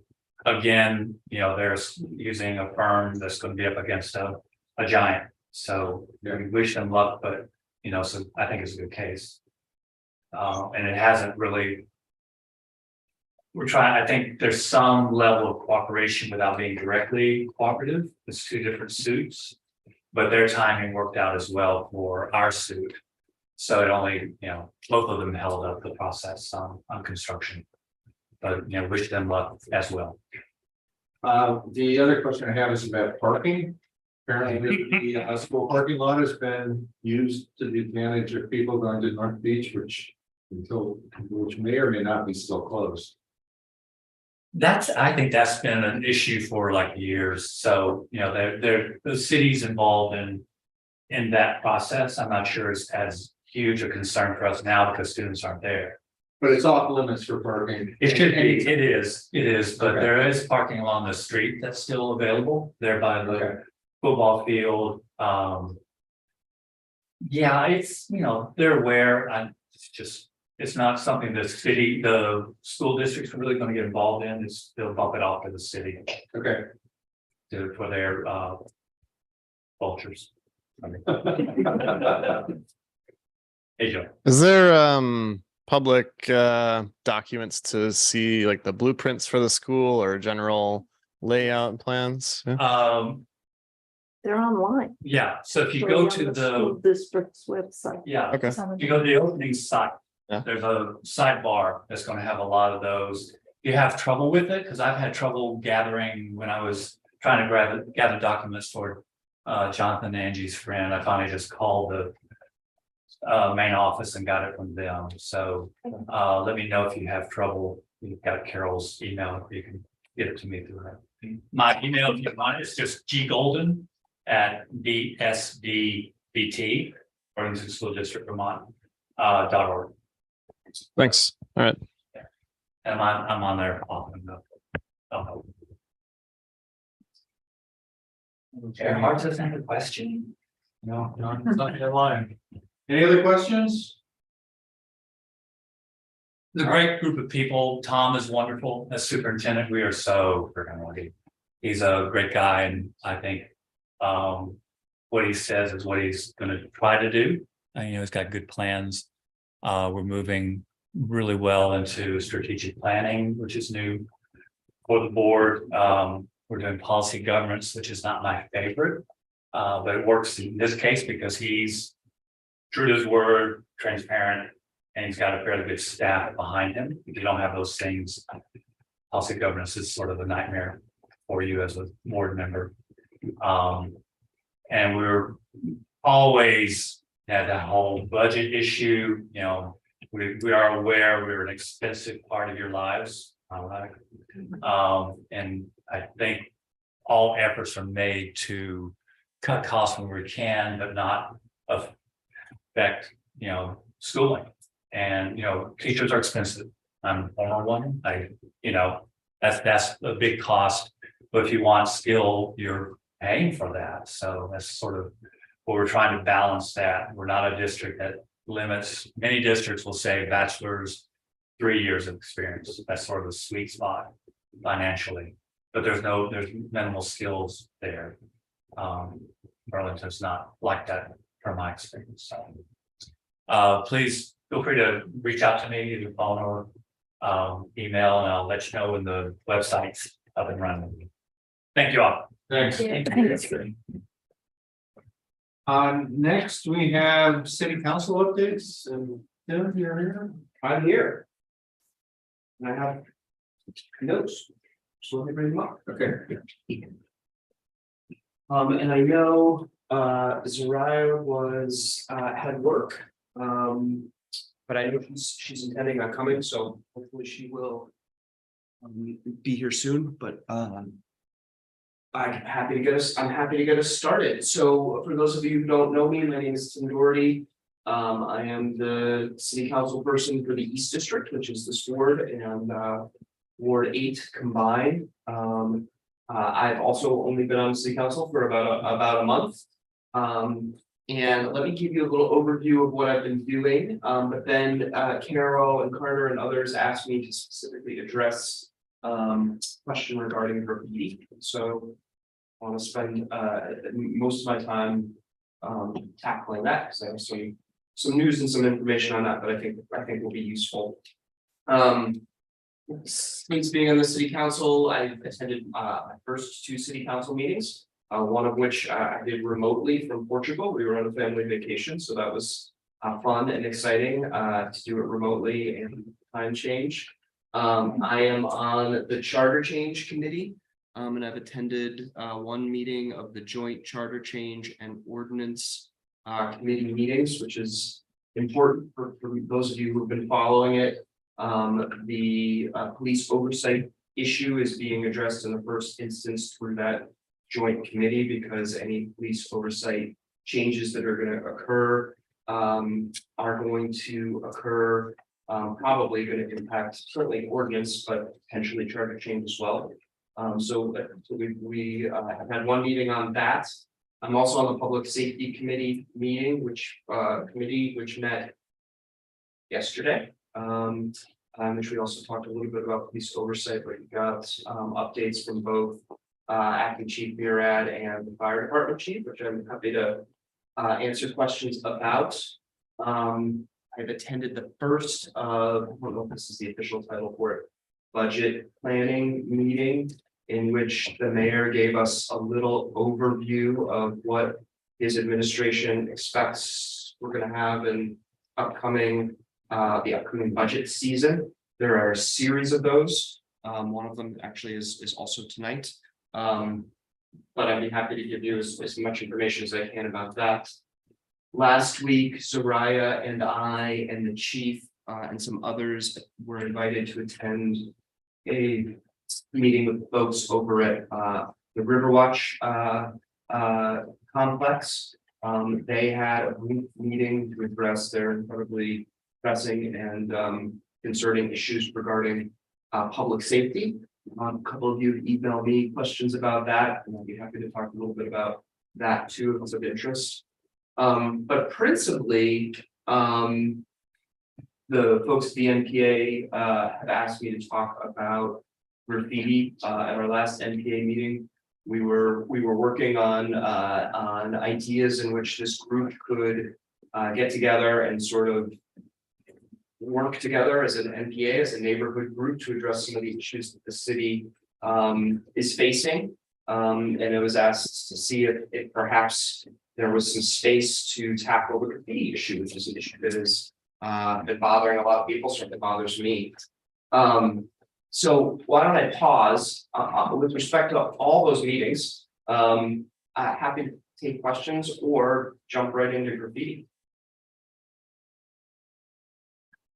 Speaker 6: again, you know, they're using a firm that's going to be up against a giant. So we wish them luck, but you know, so I think it's a good case. And it hasn't really. We're trying, I think there's some level of cooperation without being directly cooperative. It's two different suits, but their timing worked out as well for our suit. So it only, you know, both of them held up the process on construction. But, you know, wish them luck as well.
Speaker 1: The other question I have is about parking. Apparently, the school parking lot has been used to the advantage of people going to North Beach, which may or may not be still closed.
Speaker 6: I think that's been an issue for like years. So, you know, the city's involved in that process. I'm not sure it's as huge a concern for us now because students aren't there.
Speaker 1: But it's off limits for parking.
Speaker 6: It should be, it is, but there is parking along the street that's still available there by the football field. Yeah, it's, you know, they're aware. It's not something the school districts are really going to get involved in. They'll bump it off to the city.
Speaker 1: Okay.
Speaker 6: For their vultures. Hey, Joe.
Speaker 11: Is there public documents to see like the blueprints for the school or general layout and plans? Yeah.
Speaker 2: They're online.
Speaker 6: Yeah, so if you
Speaker 2: They're
Speaker 6: go
Speaker 2: on
Speaker 6: to
Speaker 2: the
Speaker 6: the
Speaker 2: school district's website.
Speaker 6: yeah,
Speaker 11: Okay.
Speaker 6: if you go to the opening site,
Speaker 11: Yeah.
Speaker 6: there's a sidebar that's going to have a lot of those. You have trouble with it because I've had trouble gathering when I was trying to gather documents for Jonathan and Angie's friend. I finally just called the main office and got it from them. So let me know if you have trouble. You've got Carol's email. You can get it to me through her. My email, if you want, is just ggolden@bsdbt, Burlington School District, Vermont, .org.
Speaker 11: Thanks. All right.
Speaker 6: And I'm on there often enough. Hard to think a question.
Speaker 1: No, it's not in line. Any other questions?
Speaker 6: It's a great group of people. Tom is wonderful as superintendent. We are so freaking lucky. He's a great guy, and I think what he says is what he's going to try to do. You know, he's got good plans. We're moving really well into strategic planning, which is new for the board. We're doing policy governance, which is not my favorite, but it works in this case because he's true to his word, transparent, and he's got a fairly good staff behind him. If you don't have those things, policy governance is sort of a nightmare for you as a board member. And we're always had that whole budget issue. You know, we are aware we're an expensive part of your lives. And I think all efforts are made to cut costs when we can, but not affect, you know, schooling. And, you know, teachers are expensive. I'm a former one. That's a big cost. But if you want skill, you're paying for that. So that's sort of what we're trying to balance that. We're not a district that limits. Many districts will say bachelor's, 3 years of experience. That's sort of the sweet spot financially. But there's minimal skills there. Burlington's not like that from my experience. So please feel free to reach out to me either phone or email, and I'll let you know when the website's up and running. Thank you all.
Speaker 1: Thanks. Next, we have city council updates, and Tim, you're here.
Speaker 8: I'm here. And I have notes. So let me bring them up.
Speaker 1: Okay.
Speaker 8: And I know Zariah was had work. But I know she's intending on coming, so hopefully she will be here soon. But I'm happy to get us started. So for those of you who don't know me, my name is Tim Doherty. I am the city council person for the East District, which is this ward, and Ward 8 combined. I've also only been on city council for about a month. And let me give you a little overview of what I've been doing. But then Carol and Carter and others asked me to specifically address question regarding graffiti. So I want to spend most of my time tackling that because I have some news and some information on that that I think will be useful. Since being on the city council, I've attended my first 2 city council meetings. One of which I did remotely from Portugal. We were on a family vacation, so that was fun and exciting to do it remotely and time change. I am on the charter change committee, and I've attended one meeting of the joint charter change and ordinance committee meetings, which is important for those of you who have been following it. The police oversight issue is being addressed in the first instance through that joint committee because any police oversight changes that are going to occur are going to occur probably going to impact certainly ordinance, but potentially charter change as well. So we have had one meeting on that. I'm also on the public safety committee meeting, which met yesterday. Which we also talked a little bit about police oversight, but we got updates from both acting chief Murad and the fire department chief, which I'm happy to answer questions about. I've attended the first of, I don't know if this is the official title for it, budget planning meeting, in which the mayor gave us a little overview of what his administration expects we're going to have in the upcoming budget season. There are a series of those. One of them actually is also tonight. But I'd be happy to give you as much information as I can about that. Last week, Soraya and I and the chief and some others were invited to attend a meeting with folks over at the Riverwatch complex. They had a brief meeting to address their incredibly pressing and concerning issues regarding public safety. A couple of you emailed me questions about that, and I'll be happy to talk a little bit about that too if it's of interest. But principally, the folks at the NPA have asked me to talk about graffiti. At our last NPA meeting, we were working on ideas in which this group could get together and sort of work together as an NPA, as a neighborhood group to address some of the issues that the city is facing. And it was asked to see if perhaps there was some space to tackle the graffiti issue, which is an issue that has been bothering a lot of people, certainly bothers me. So why don't I pause with respect to all those meetings? Happy to take questions or jump right into graffiti.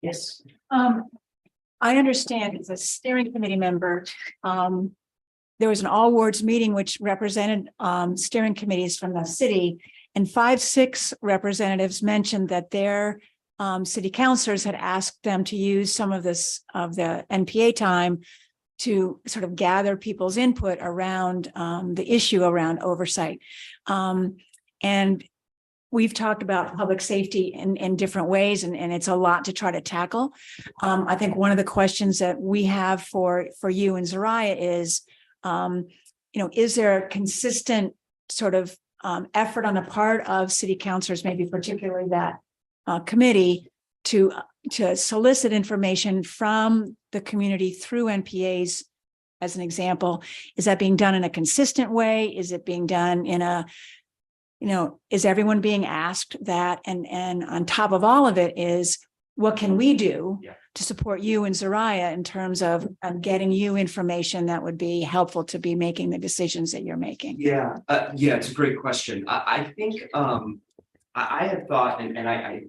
Speaker 8: Yes.
Speaker 14: I understand as a steering committee member, there was an all wards meeting which represented steering committees from the city, and 5-6 representatives mentioned that their city councilors had asked them to use some of the NPA time to sort of gather people's input around the issue around oversight. And we've talked about public safety in different ways, and it's a lot to try to tackle. I think one of the questions that we have for you and Soraya is, is there a consistent sort of effort on the part of city councilors, maybe particularly that committee, to solicit information from the community through NPAs, as an example? Is that being done in a consistent way? Is it being done in a is everyone being asked that? And on top of all of it is, what can we do to support you and Soraya in terms of getting you information that would be helpful to be making the decisions that you're making?
Speaker 8: Yeah, it's a great question. I think I had thought, and I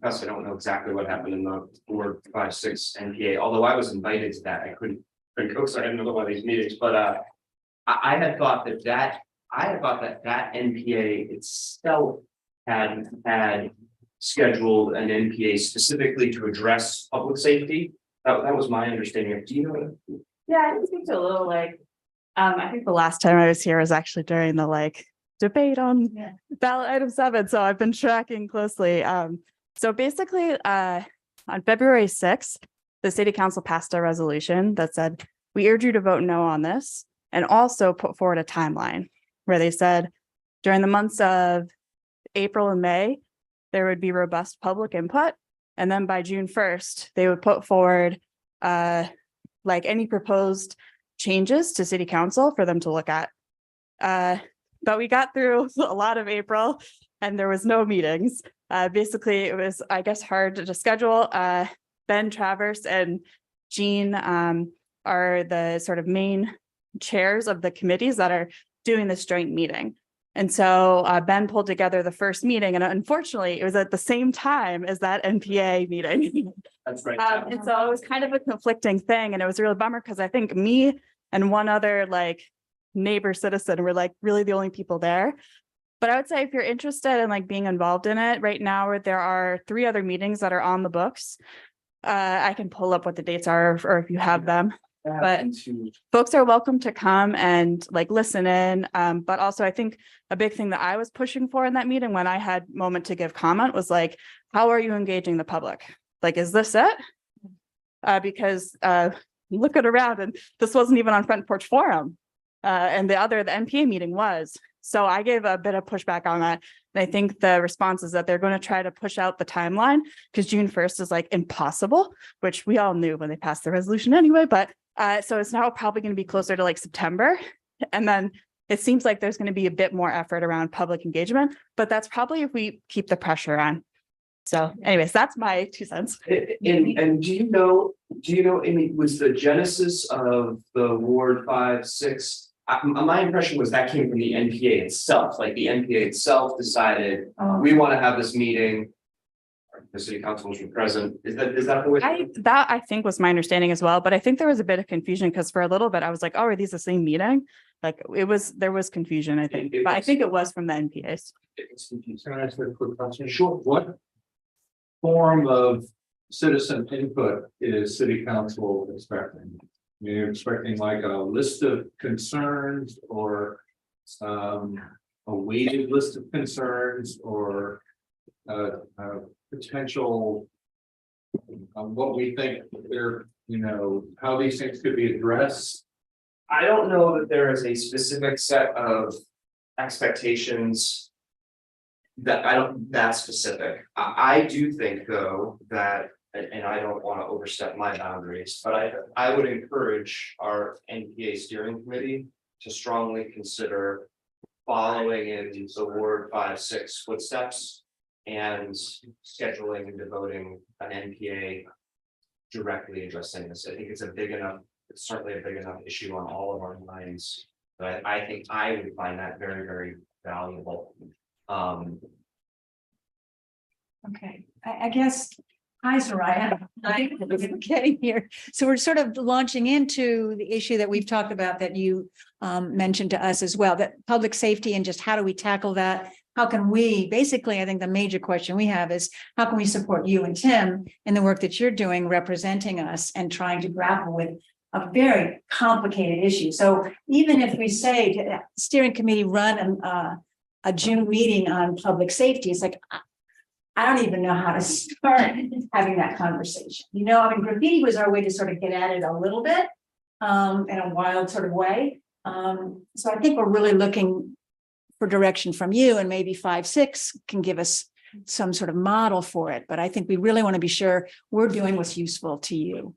Speaker 8: because I don't know exactly what happened in the Ward 5-6 NPA, although I was invited to that. I couldn't go because I didn't know one of these meetings, but I had thought that NPA itself had scheduled an NPA specifically to address public safety. That was my understanding of, do you know?
Speaker 9: Yeah, I can speak to a little like, I think the last time I was here was actually during the like debate on ballot item 7. So I've been tracking closely. So basically, on February 6th, the city council passed a resolution that said, we urge you to vote no on this, and also put forward a timeline where they said during the months of April and May, there would be robust public input. And then by June 1st, they would put forward like any proposed changes to city council for them to look at. But we got through a lot of April and there was no meetings. Basically, it was, I guess, hard to schedule. Ben Travers and Jean are the sort of main chairs of the committees that are doing this joint meeting. And so Ben pulled together the first meeting, and unfortunately, it was at the same time as that NPA meeting.
Speaker 8: That's right.
Speaker 9: And so it was kind of a conflicting thing, and it was a real bummer because I think me and one other like neighbor citizen were like really the only people there. But I would say if you're interested in like being involved in it right now, there are 3 other meetings that are on the books. I can pull up what the dates are, or if you have them. But folks are welcome to come and like listen in. But also I think a big thing that I was pushing for in that meeting when I had moment to give comment was like, how are you engaging the public? Like, is this it? Because looking around, and this wasn't even on Front Porch Forum. And the NPA meeting was. So I gave a bit of pushback on that. And I think the response is that they're going to try to push out the timeline because June 1st is like impossible, which we all knew when they passed the resolution anyway. But so it's now probably going to be closer to like September. And then it seems like there's going to be a bit more effort around public engagement, but that's probably if we keep the pressure on. So anyways, that's my 2 cents.
Speaker 8: And do you know, Amy, was the genesis of the Ward 5, 6? My impression was that came from the NPA itself, like the NPA itself decided, we want to have this meeting. The city council was present. Is that the way?
Speaker 9: I think was my understanding as well, but I think there was a bit of confusion because for a little bit I was like, oh, are these the same meeting? Like there was confusion, I think, but I think it was from the NPAs.
Speaker 1: Can I ask a quick question? Sure. What form of citizen input is city council expecting? You're expecting like a list of concerns or a weighted list of concerns or potential what we think they're, how these things could be addressed?
Speaker 8: I don't know that there is a specific set of expectations that specific. I do think though that, and I don't want to overstep my boundaries, but I would encourage our NPA steering committee to strongly consider following in the Ward 5, 6 footsteps and scheduling and devoting an NPA directly addressing this. I think it's certainly a big enough issue on all of our minds. But I think I would find that very, very valuable.
Speaker 14: Okay, I guess, hi, Soraya. Hi, getting here. So we're sort of launching into the issue that we've talked about that you mentioned to us as well, that public safety and just how do we tackle that? How can we, basically, I think the major question we have is how can we support you and Tim in the work that you're doing representing us and trying to grapple with a very complicated issue. So even if we say to the steering committee run a June meeting on public safety, it's like, I don't even know how to start having that conversation. I mean, graffiti was our way to sort of get at it a little bit in a wild sort of way. So I think we're really looking for direction from you, and maybe 5, 6 can give us some sort of model for it. But I think we really want to be sure we're doing what's useful to you.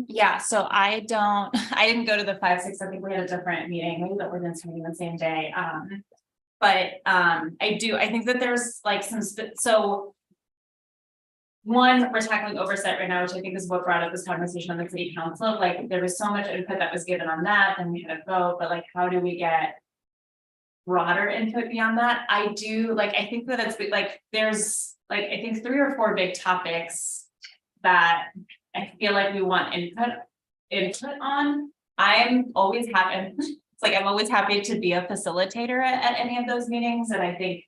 Speaker 9: Yeah, so I didn't go to the 5, 6. I think we had a different meeting, maybe the ordinance meeting the same day. But I think that there's like so one, we're tackling oversight right now, which I think is what brought up this conversation on the city council. Like there was so much input that was given on that, and we had a vote, but like how do we get broader input beyond that? I think that it's like there's like I think 3 or 4 big topics that I feel like we want input
Speaker 5: input on. I'm always happy, it's like, I'm always happy to be a facilitator at any of those meetings, and I think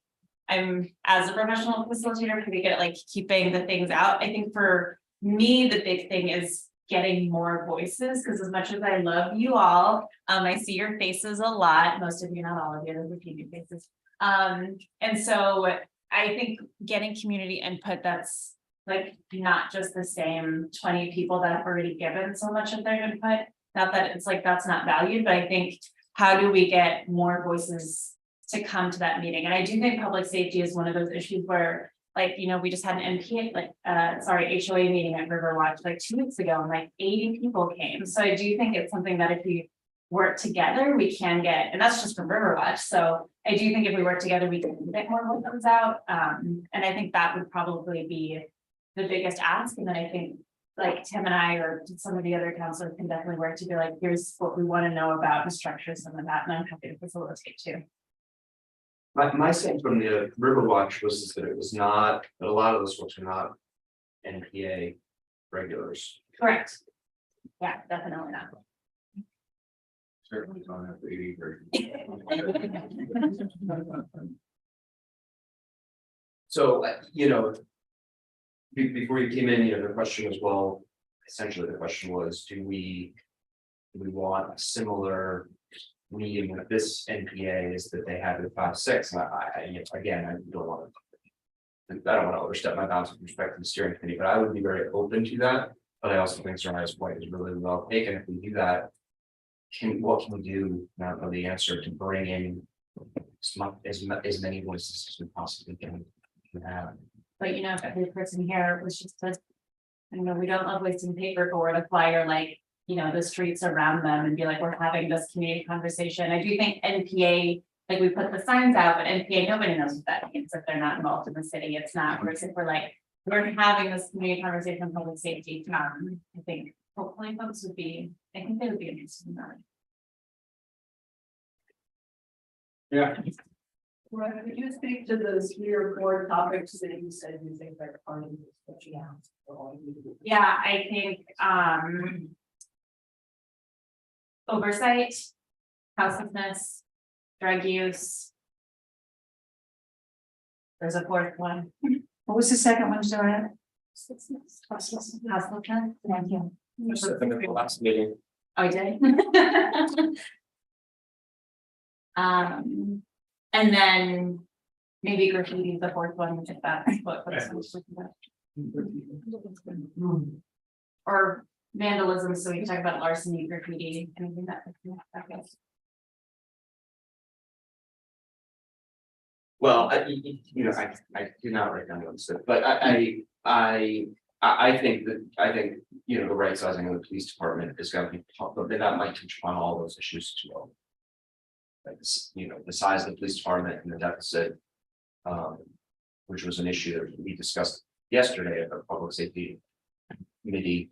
Speaker 5: I'm, as a professional facilitator, pretty good at like keeping the things out. I think for me, the big thing is getting more voices, because as much as I love you all, I see your faces a lot, most of you, not all of you, there's a few new faces. And so I think getting community input that's like not just the same 20 people that have already given so much of their input, not that it's like that's not valued, but I think how do we get more voices to come to that meeting? And I do think public safety is one of those issues where, like, you know, we just had an NPA, like, HOA meeting at Riverwatch like 2 weeks ago, and like 80 people came. So I do think it's something that if we work together, we can get, and that's just from Riverwatch. So I do think if we work together, we can get more of what comes out. And I think that would probably be the biggest ask. And then I think like Tim and I or some of the other counselors can definitely work to be like, here's what we want to know about and structure some of that. And I'm happy to facilitate too.
Speaker 8: My sense from the Riverwatch was that it was not, that a lot of those folks are not NPA regulars.
Speaker 5: Correct. Yeah, definitely not.
Speaker 1: Certainly don't have the 80
Speaker 8: So, you know, before you came in, you know, the question was, well, essentially the question was, do we want a similar meeting with this NPA is that they had with 5-6? And again, I don't want to overstep my bounds with respect to the steering committee, but I would be very open to that. But I also think Soraya's point is really well taken. If we do that, what can we do? Not know the answer to bring in as many voices as we possibly can have.
Speaker 5: But you know, if every person here was just I don't know, we don't love wasting paper for a flyer, like, you know, the streets around them and be like, we're having this community conversation. I do think NPA, like we put the signs out, but NPA, nobody knows what that means if they're not involved in the city. It's not, whereas if we're like, we're having this community conversation on public safety. I think hopefully folks would be, I think they would be interested in that.
Speaker 3: Yeah.
Speaker 2: Right, could you speak to the 3 or 4 topics that you said you think are part of this, what you have?
Speaker 5: Yeah, I think oversight, houselessness, drug use. There's a 4th one.
Speaker 14: What was the second one, Joanne?
Speaker 5: Houselessness. Thank you.
Speaker 8: I think at the last meeting.
Speaker 5: I did. And then maybe graffiti is the 4th one, if that's what this one's talking about. Or vandalism, so we can talk about larceny, graffiti, anything that.
Speaker 8: Well, you know, I did not write down those, but I think, you know, the right sizing of the police department is going to be, but that might touch upon all those issues as well. Like, you know, the size of the police department and the deficit, which was an issue that we discussed yesterday at the public safety committee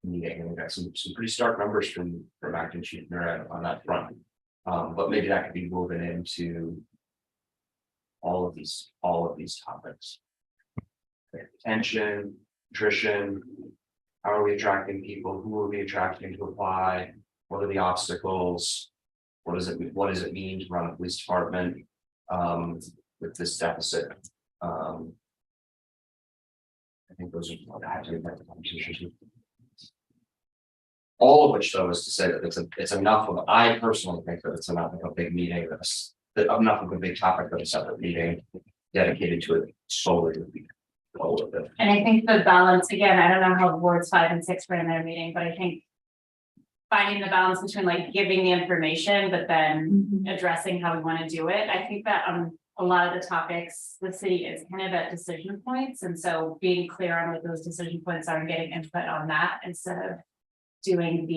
Speaker 8: meeting, and we got some pretty stark numbers from acting chief Murad on that front. But maybe that could be woven into all of these topics. Retention, attrition, how are we attracting people? Who are we attracting to apply? What are the obstacles? What does it mean to run a police department with this deficit? I think those are I have to impact the conversation. All of which, though, is to say that it's enough of. I personally think that it's enough of a big meeting that enough of a big topic that a separate meeting dedicated to it solely would be all of it.
Speaker 5: And I think the balance, again, I don't know how wards 5 and 6 ran their meeting, but I think finding the balance between like giving the information, but then addressing how we want to do it. I think that a lot of the topics, the city is kind of at decision points. And so being clear on what those decision points are and getting input on that instead of doing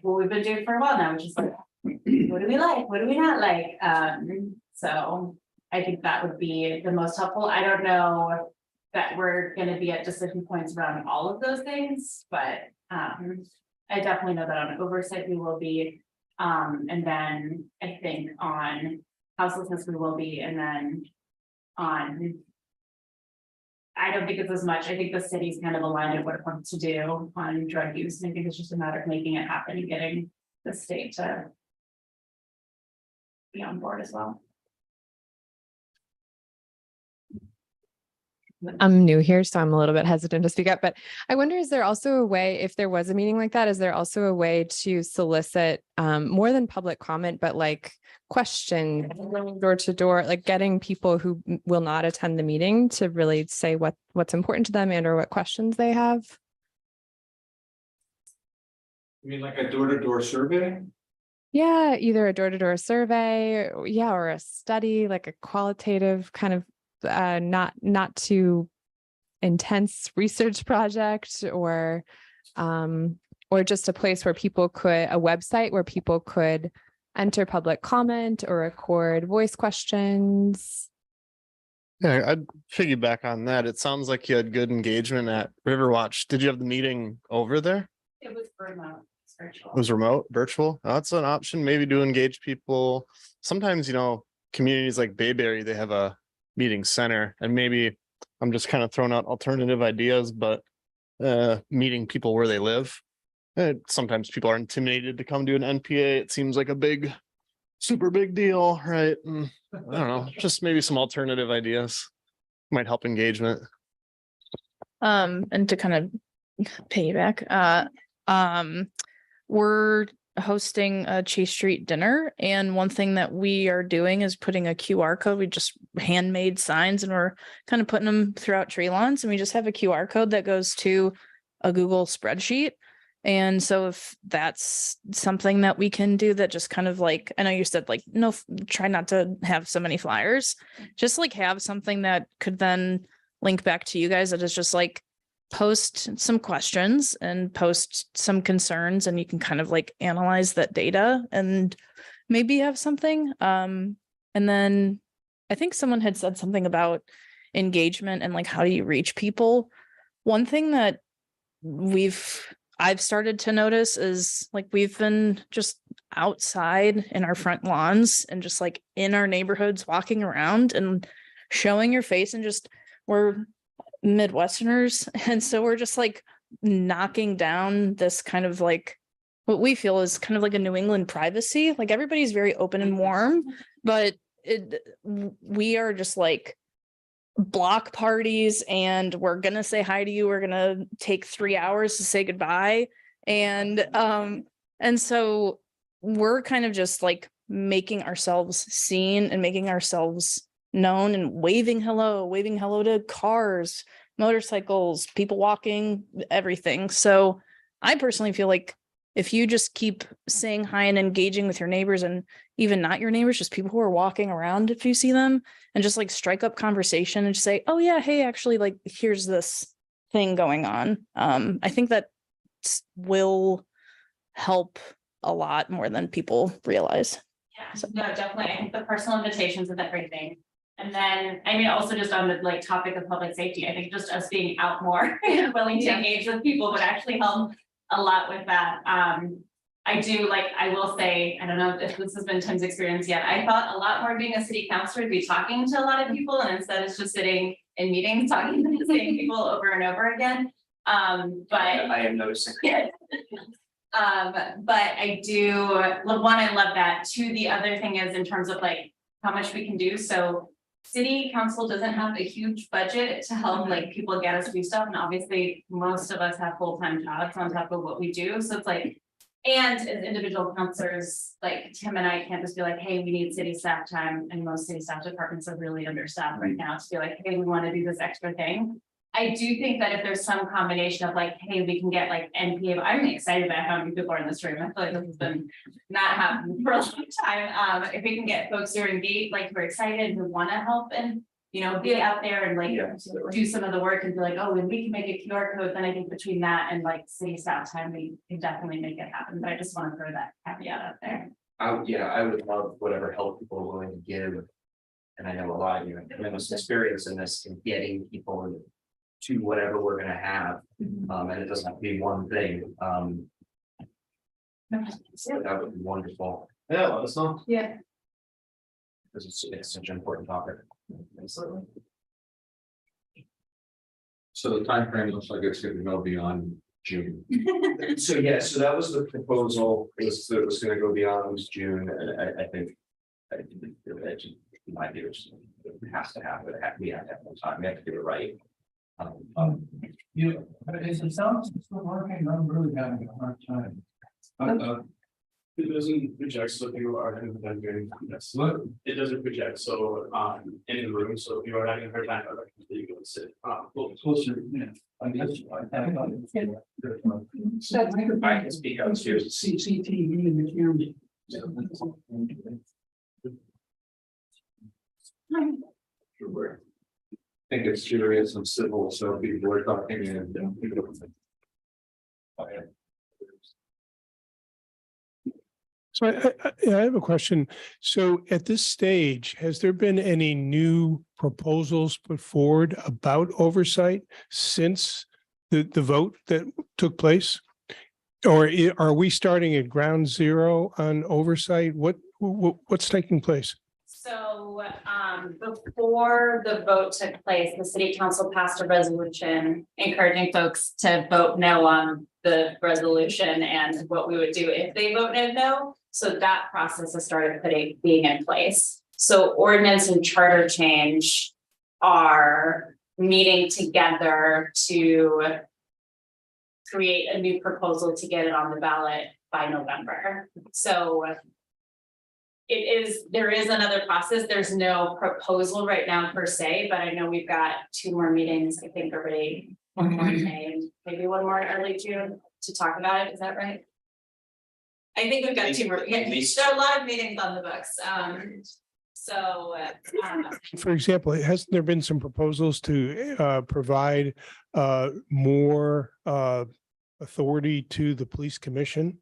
Speaker 5: what we've been doing for a while now, which is like, what do we like? What do we not like? So I think that would be the most helpful. I don't know that we're going to be at decision points around all of those things, but I definitely know that on oversight we will be, and then I think on houselessness we will be, and then on I don't think it's as much. I think the city's kind of aligned with what it wants to do on drug use. And I think it's just a matter of making it happen and getting the state to be on board as well.
Speaker 10: I'm new here, so I'm a little bit hesitant to speak up, but I wonder, is there also a way, if there was a meeting like that, is there also a way to solicit more than public comment, but like question door to door, like getting people who will not attend the meeting to really say what's important to them and or what questions they have?
Speaker 3: You mean like a door-to-door survey?
Speaker 10: Yeah, either a door-to-door survey, or a study, like a qualitative kind of not too intense research project, or just a place where people could, a website where people could enter public comment or record voice questions.
Speaker 11: Yeah, I'd piggyback on that. It sounds like you had good engagement at Riverwatch. Did you have the meeting over there?
Speaker 5: It was remote, it's virtual.
Speaker 11: It was remote, virtual. That's an option, maybe to engage people. Sometimes, communities like Bayberry, they have a meeting center, and maybe I'm just kind of throwing out alternative ideas, but meeting people where they live. Sometimes people are intimidated to come to an NPA. It seems like a super big deal, right? And I don't know, just maybe some alternative ideas might help engagement.
Speaker 15: And to kind of piggyback, we're hosting a Chase Street dinner, and one thing that we are doing is putting a QR code. We just handmade signs, and we're kind of putting them throughout tree lawns, and we just have a QR code that goes to a Google spreadsheet. And so if that's something that we can do, that just kind of like, I know you said like, no, try not to have so many flyers, just like have something that could then link back to you guys, that is just like post some questions and post some concerns, and you can kind of like analyze that data and maybe have something. And then I think someone had said something about engagement and like, how do you reach people? One thing that I've started to notice is like, we've been just outside in our front lawns and just like in our neighborhoods, walking around and showing your face, and just, we're Midwesterners. And so we're just like knocking down this kind of like what we feel is kind of like a New England privacy. Like everybody's very open and warm, but we are just like block parties, and we're going to say hi to you. We're going to take 3 hours to say goodbye. And so we're kind of just like making ourselves seen and making ourselves known, and waving hello to cars, motorcycles, people walking, everything. So I personally feel like if you just keep saying hi and engaging with your neighbors, and even not your neighbors, just people who are walking around, if you see them, and just like strike up conversation and just say, oh yeah, hey, actually, like, here's this thing going on. I think that will help a lot more than people realize.
Speaker 5: Yeah, no, definitely. I think the personal invitations is everything. And then, I mean, also just on the like topic of public safety, I think just us being out more and willing to engage with people would actually help a lot with that. I do, like, I will say, I don't know if this has been Tim's experience yet. I thought a lot more being a city councilor would be talking to a lot of people, and instead it's just sitting in meetings, talking to the same people over and over again. But
Speaker 8: I am noticing.
Speaker 5: Yeah. But I do, one, I love that. Two, the other thing is in terms of like how much we can do. So city council doesn't have a huge budget to help like people get us do stuff. And obviously most of us have full-time jobs on top of what we do. So it's like, and as individual councilors, like Tim and I can't just be like, hey, we need city staff time. And most city staff departments are really understaffed right now to be like, hey, we want to do this extra thing. I do think that if there's some combination of like, hey, we can get like NPA, but I'm excited about how many people are in this room. I feel like this has been not happening for a long time. If we can get folks who are engaged, like who are excited, who want to help and, you know, be out there and like do some of the work and be like, oh, when we can make a QR code, then I think between that and like city staff time, we can definitely make it happen. But I just want to throw that caveat out there.
Speaker 8: I would love whatever help people are willing to give. And I know a lot of you have tremendous experience in this, in getting people to whatever we're gonna have. And it doesn't have to be one thing. So that would be wonderful. Yeah, let us know.
Speaker 5: Yeah.
Speaker 8: Because it's such an important topic.
Speaker 5: Absolutely.
Speaker 1: So the timeframe looks like it's gonna go beyond June.
Speaker 8: So yeah, so that was the proposal, was that it was gonna go beyond June, and I think. My view is it has to happen, we have to have more time, we have to do it right.
Speaker 1: You, is it sounds still working? I'm really having a hard time.
Speaker 11: It doesn't project, so people are having been doing this. It doesn't project, so in the room, so if you are having a hard time, you go and sit
Speaker 1: Closer, yeah. I
Speaker 8: can speak out here.
Speaker 1: CCTV in the camera. Sure. I think it's serious and civil, so people are talking and
Speaker 20: So I have a question. So at this stage, has there been any new proposals put forward about oversight since the vote that took place? Or are we starting at ground zero on oversight? What's taking place?
Speaker 5: So before the vote took place, the city council passed a resolution encouraging folks to vote no on the resolution and what we would do if they voted no. So that process has started being in place. So ordinance and charter change are meeting together to create a new proposal to get it on the ballot by November. So there is another process. There's no proposal right now per se, but I know we've got 2 more meetings, I think already, one more in May and maybe one more in early June to talk about it. Is that right? I think we've got 2 more. Yeah, there are a lot of meetings on the books.
Speaker 20: For example, hasn't there been some proposals to provide more authority to the police commission?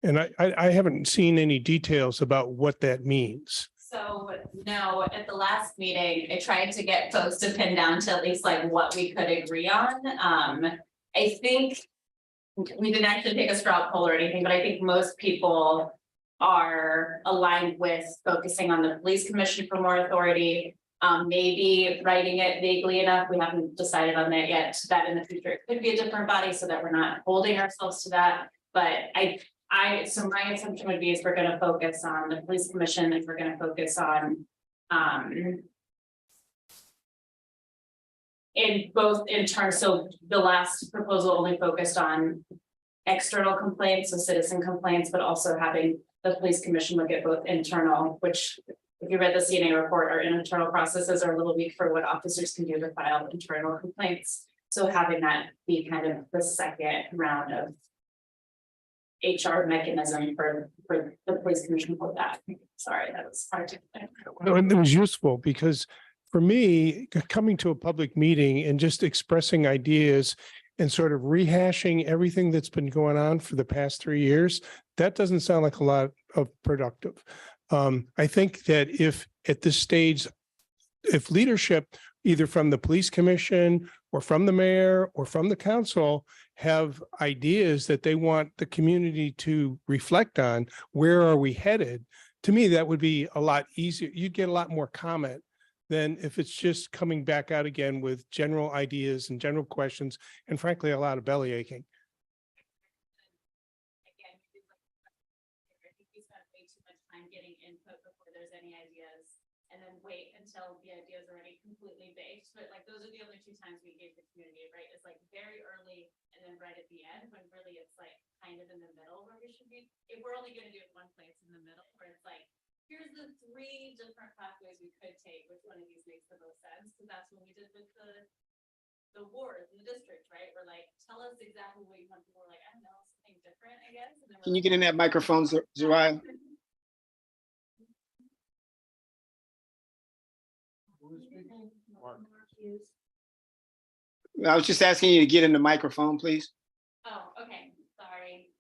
Speaker 20: And I haven't seen any details about what that means.
Speaker 5: So no, at the last meeting, I tried to get folks to pin down to at least like what we could agree on. I think we didn't actually take a straw poll or anything, but I think most people are aligned with focusing on the police commission for more authority. Maybe writing it vaguely enough. We haven't decided on that yet, that in the future it could be a different body so that we're not holding ourselves to that. But so my assumption would be is we're going to focus on the police commission and we're going to focus on in terms, so the last proposal only focused on external complaints, so citizen complaints, but also having the police commission look at both internal, which if you read the CNA report, our internal processes are a little weak for what officers can do to file internal complaints. So having that be kind of the second round of HR mechanism for the police commission for that. Sorry, that was hard to explain.
Speaker 20: No, it was useful because for me, coming to a public meeting and just expressing ideas and sort of rehashing everything that's been going on for the past 3 years, that doesn't sound like a lot of productive. I think that if at this stage, if leadership, either from the police commission or from the mayor or from the council, have ideas that they want the community to reflect on, where are we headed? To me, that would be a lot easier. You'd get a lot more comment than if it's just coming back out again with general ideas and general questions, and frankly, a lot of belly aching.
Speaker 5: Again, I think we spent way too much time getting input before there's any ideas, and then wait until the ideas are already completely baked. But like those are the only 2 times we gave the community, right? It's like very early and then right at the end, when really it's like kind of in the middle where we should be. If we're only going to do it one place in the middle, where it's like, here's the 3 different pathways we could take. Which one of these makes the most sense? Because that's what we did with the wards in the district, right? We're like, tell us exactly what you want. People were like, I don't know, something different, I guess. And then
Speaker 7: Can you get in that microphone, Zariah? I was just asking you to get in the microphone, please.
Speaker 5: Oh, okay, sorry.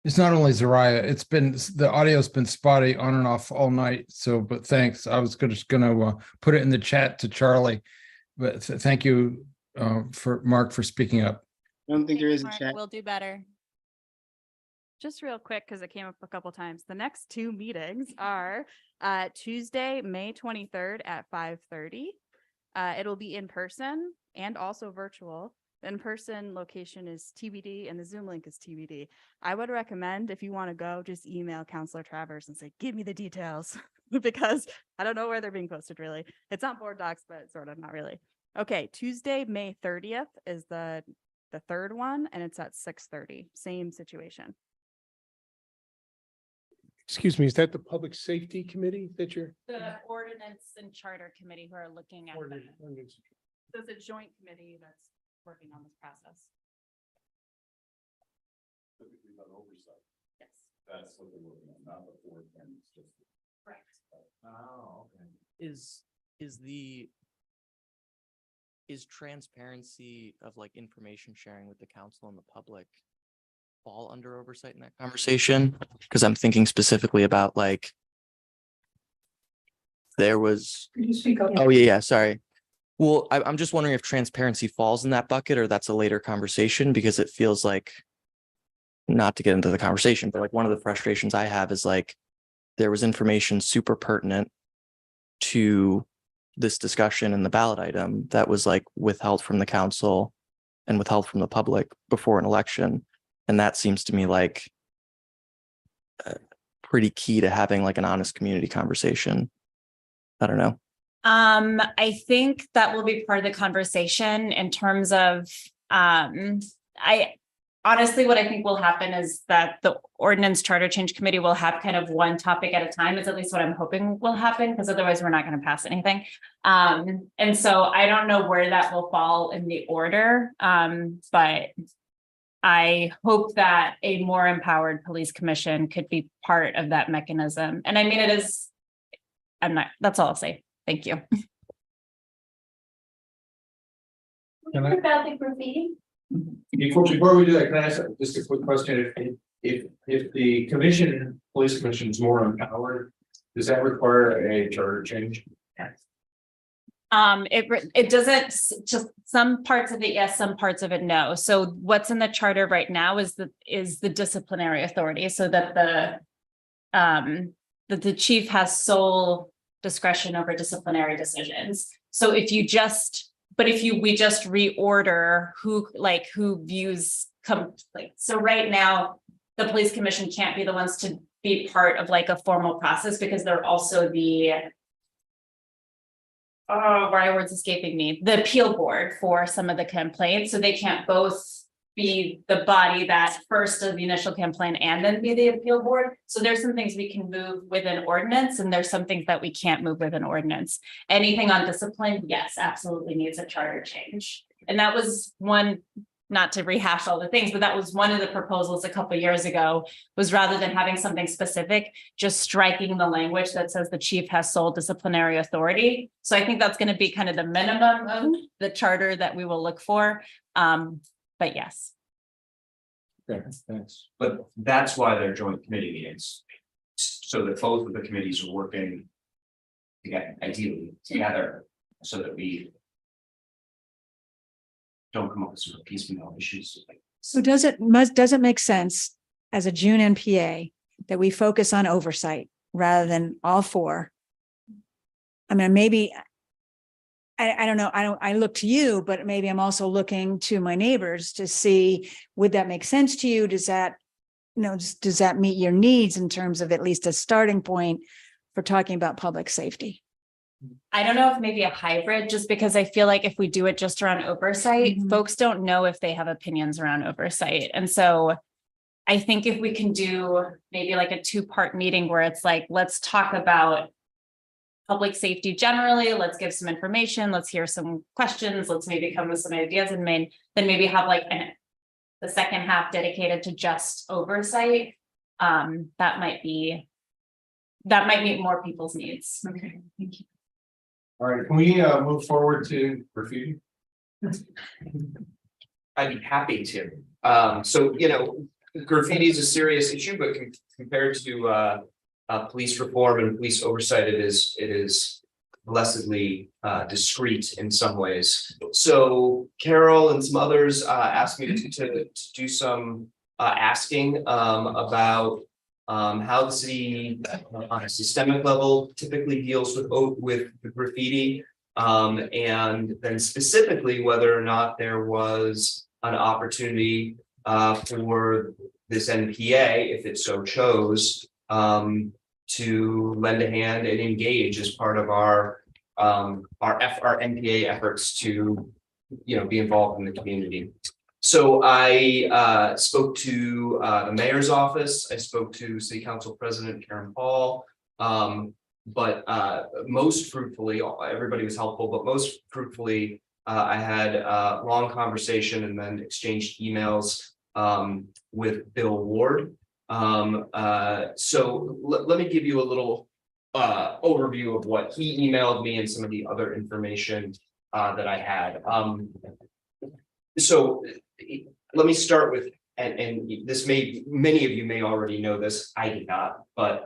Speaker 16: It's not only Zariah, it's been, the audio's been spotty on and off all night. So, but thanks. I was just gonna put it in the chat to Charlie. But thank you for Mark for speaking up.
Speaker 7: I don't think there is a chat.
Speaker 9: We'll do better. Just real quick, because it came up a couple times. The next two meetings are Tuesday, May 23rd at 5:30. It'll be in person and also virtual. The in-person location is TBD and the Zoom link is TBD. I would recommend if you want to go, just email Counselor Travers and say, give me the details because I don't know where they're being posted really. It's on board docs, but sort of not really. Okay, Tuesday, May 30th is the third one and it's at 6:30. Same situation.
Speaker 20: Excuse me, is that the Public Safety Committee that you're?
Speaker 9: The Ordinance and Charter Committee who are looking at that.
Speaker 20: Ordinance.
Speaker 9: So it's a joint committee that's working on this process.
Speaker 21: Typically about oversight.
Speaker 9: Yes.
Speaker 21: That's what they're working on, not the board things, just.
Speaker 9: Correct.
Speaker 13: Oh, okay. Is transparency of like information sharing with the council and the public fall under oversight in that conversation? Because I'm thinking specifically about like there was.
Speaker 2: Could you speak up?
Speaker 13: Oh, yeah, sorry. Well, I'm just wondering if transparency falls in that bucket or that's a later conversation, because it feels like, not to get into the conversation, but like one of the frustrations I have is like, there was information super pertinent to this discussion in the ballot item that was like withheld from the council and withheld from the public before an election. And that seems to me like pretty key to having like an honest community conversation. I don't know.
Speaker 5: I think that will be part of the conversation in terms of, I honestly, what I think will happen is that the Ordinance Charter Change Committee will have kind of one topic at a time, is at least what I'm hoping will happen, because otherwise we're not going to pass anything. And so I don't know where that will fall in the order, but I hope that a more empowered police commission could be part of that mechanism. And I mean, it is, that's all I'll say. Thank you.
Speaker 22: About the graffiti?
Speaker 8: Before we do that, can I ask just a quick question? If the police commission is more empowered, does that require a charter change?
Speaker 5: It doesn't, just some parts of it, yes, some parts of it, no. So what's in the charter right now is the disciplinary authority, so that the chief has sole discretion over disciplinary decisions. So if we just reorder who views complaints. So right now, the police commission can't be the ones to be part of like a formal process, because they're also the why words escaping me, the appeal board for some of the complaints. So they can't both be the body that first does the initial complaint and then be the appeal board. So there's some things we can move with an ordinance, and there's some things that we can't move with an ordinance. Anything on discipline, yes, absolutely needs a charter change. And that was one, not to rehash all the things, but that was one of the proposals a couple of years ago, was rather than having something specific, just striking the language that says the chief has sole disciplinary authority. So I think that's going to be kind of the minimum of the charter that we will look for. But yes.
Speaker 8: Okay, thanks. But that's why they're joint committee meetings. So that both of the committees are working together, ideally together, so that we don't come up with sort of piecemeal issues.
Speaker 14: So does it make sense as a June NPA that we focus on oversight rather than all four? I mean, maybe I don't know. I look to you, but maybe I'm also looking to my neighbors to see, would that make sense to you? Does that meet your needs in terms of at least a starting point for talking about public safety?
Speaker 5: I don't know if maybe a hybrid, just because I feel like if we do it just around oversight, folks don't know if they have opinions around oversight. And so I think if we can do maybe like a 2-part meeting where it's like, let's talk about public safety generally, let's give some information, let's hear some questions, let's maybe come with some ideas, and then maybe have like the second half dedicated to just oversight. That might meet more people's needs.
Speaker 22: Okay, thank you.
Speaker 8: All right, can we move forward to graffiti? I'd be happy to. So, graffiti is a serious issue, but compared to police reform and police oversight, it is blessedly discreet in some ways. So Carol and some others asked me to do some asking about how the city on a systemic level typically deals with the graffiti. And then specifically whether or not there was an opportunity for this NPA, if it so chose, to lend a hand and engage as part of our NPA efforts to, be involved in the community. So I spoke to the mayor's office. I spoke to City Council President Karen Paul. But most fruitfully, everybody was helpful, but most fruitfully, I had a long conversation and then exchanged emails with Bill Ward. So let me give you a little overview of what he emailed me and some of the other information that I had. So let me start with, and this many of you may already know this, I did not, but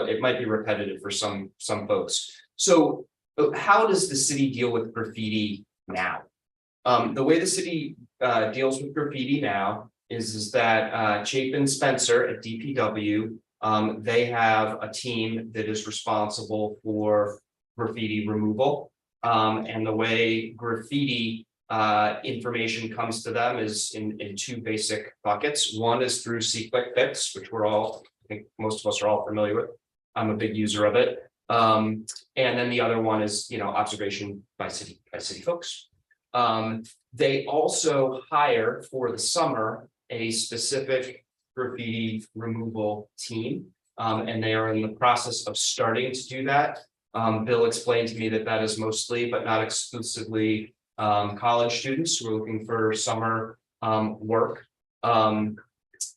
Speaker 8: it might be repetitive for some folks. So how does the city deal with graffiti now? The way the city deals with graffiti now is that Chapin Spencer at DPW, they have a team that is responsible for graffiti removal. And the way graffiti information comes to them is in two basic buckets. One is through maketv, which I think most of us are all familiar with. I'm a big user of it. And then the other one is, observation by city folks. They also hire for the summer a specific graffiti removal team, and they are in the process of starting to do that. Bill explained to me that is mostly, but not exclusively, college students who are looking for summer work.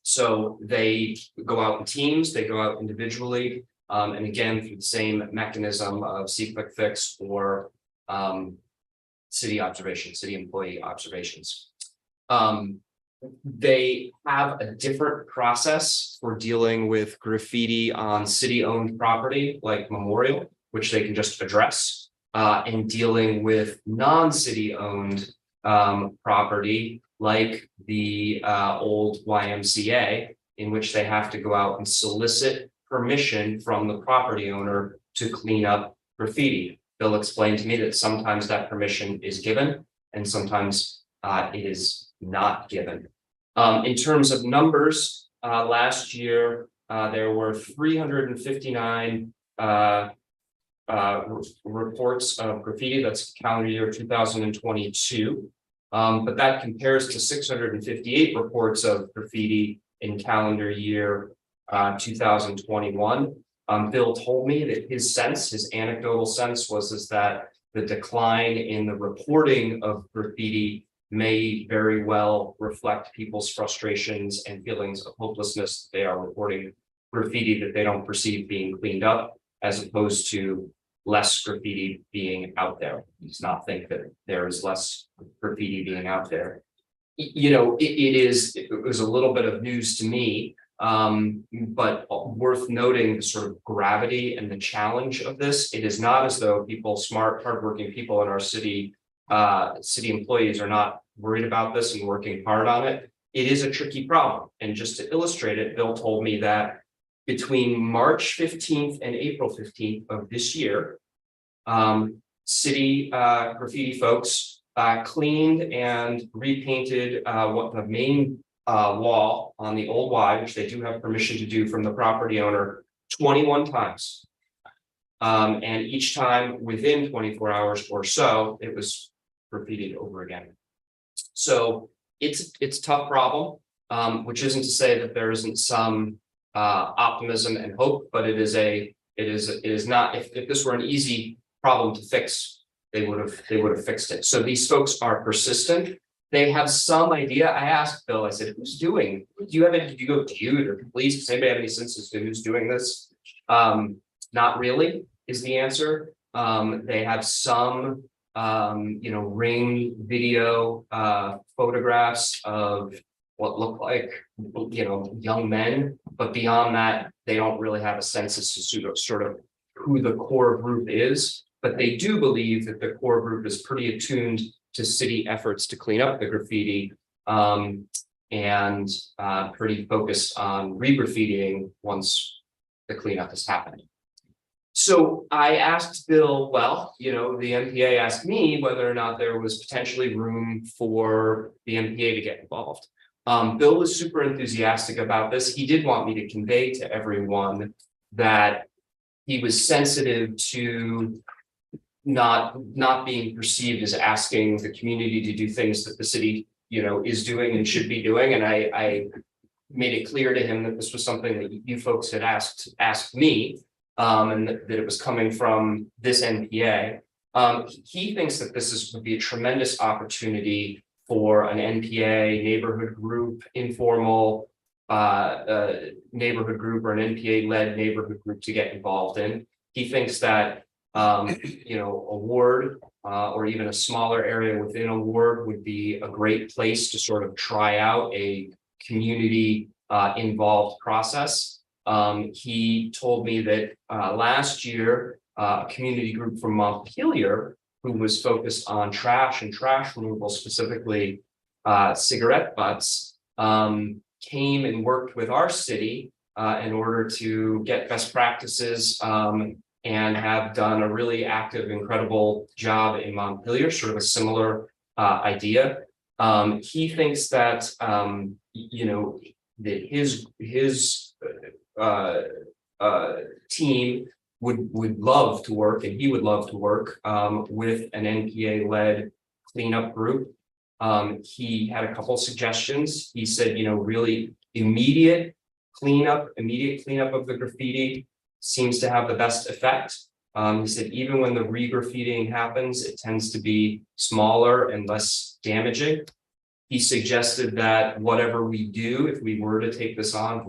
Speaker 8: So they go out in teams, they go out individually, and again, through the same mechanism of quick fix or city employee observations. They have a different process for dealing with graffiti on city-owned property like Memorial, which they can just address, and dealing with non-city owned property like the old YMCA, in which they have to go out and solicit permission from the property owner to clean up graffiti. Bill explained to me that sometimes that permission is given and sometimes it is not given. In terms of numbers, last year there were 359 reports of graffiti. That's calendar year 2022. But that compares to 658 reports of graffiti in calendar year 2021. Bill told me that his anecdotal sense was that the decline in the reporting of graffiti may very well reflect people's frustrations and feelings of hopelessness. They are reporting graffiti that they don't perceive being cleaned up, as opposed to less graffiti being out there. He does not think that there is less graffiti being out there. It was a little bit of news to me, but worth noting the sort of gravity and the challenge of this. It is not as though smart, hardworking people in our city employees are not worried about this and working hard on it. It is a tricky problem. And just to illustrate it, Bill told me that between March 15th and April 15th of this year, city graffiti folks cleaned and repainted what the main wall on the old Y, which they do have permission to do from the property owner, 21 times. And each time within 24 hours or so, it was repeated over again. So it's a tough problem, which isn't to say that there isn't some optimism and hope, but it is not. If this were an easy problem to fix, they would have fixed it. So these folks are persistent. They have some idea. I asked Bill, I said, who's doing? Did you go to you or police? Does anybody have any sense as to who's doing this? Not really is the answer. They have some ring video photographs of what look like young men, but beyond that, they don't really have a sense as to sort of who the core group is. But they do believe that the core group is pretty attuned to city efforts to clean up the graffiti. and pretty focused on re-graffitiing once the cleanup has happened. So I asked Bill, well, you know, the NPA asked me whether or not there was potentially room for the NPA to get involved. Bill was super enthusiastic about this. He did want me to convey to everyone that he was sensitive to not being perceived as asking the community to do things that the city, you know, is doing and should be doing. And I made it clear to him that this was something that you folks had asked me, and that it was coming from this NPA. He thinks that this would be a tremendous opportunity for an NPA neighborhood group, informal neighborhood group, or an NPA-led neighborhood group to get involved in. He thinks that you know, a ward or even a smaller area within a ward would be a great place to sort of try out a community involved process. He told me that last year, a community group from Montpelier, who was focused on trash and trash removal, specifically cigarette butts, came and worked with our city in order to get best practices and have done a really active, incredible job in Montpelier, sort of a similar idea. He thinks that, you know, that his team would love to work, and he would love to work with an NPA-led cleanup group. He had a couple suggestions. He said, you know, really immediate cleanup of the graffiti seems to have the best effect. He said, even when the re-graffitiing happens, it tends to be smaller and less damaging. He suggested that whatever we do, if we were to take this on,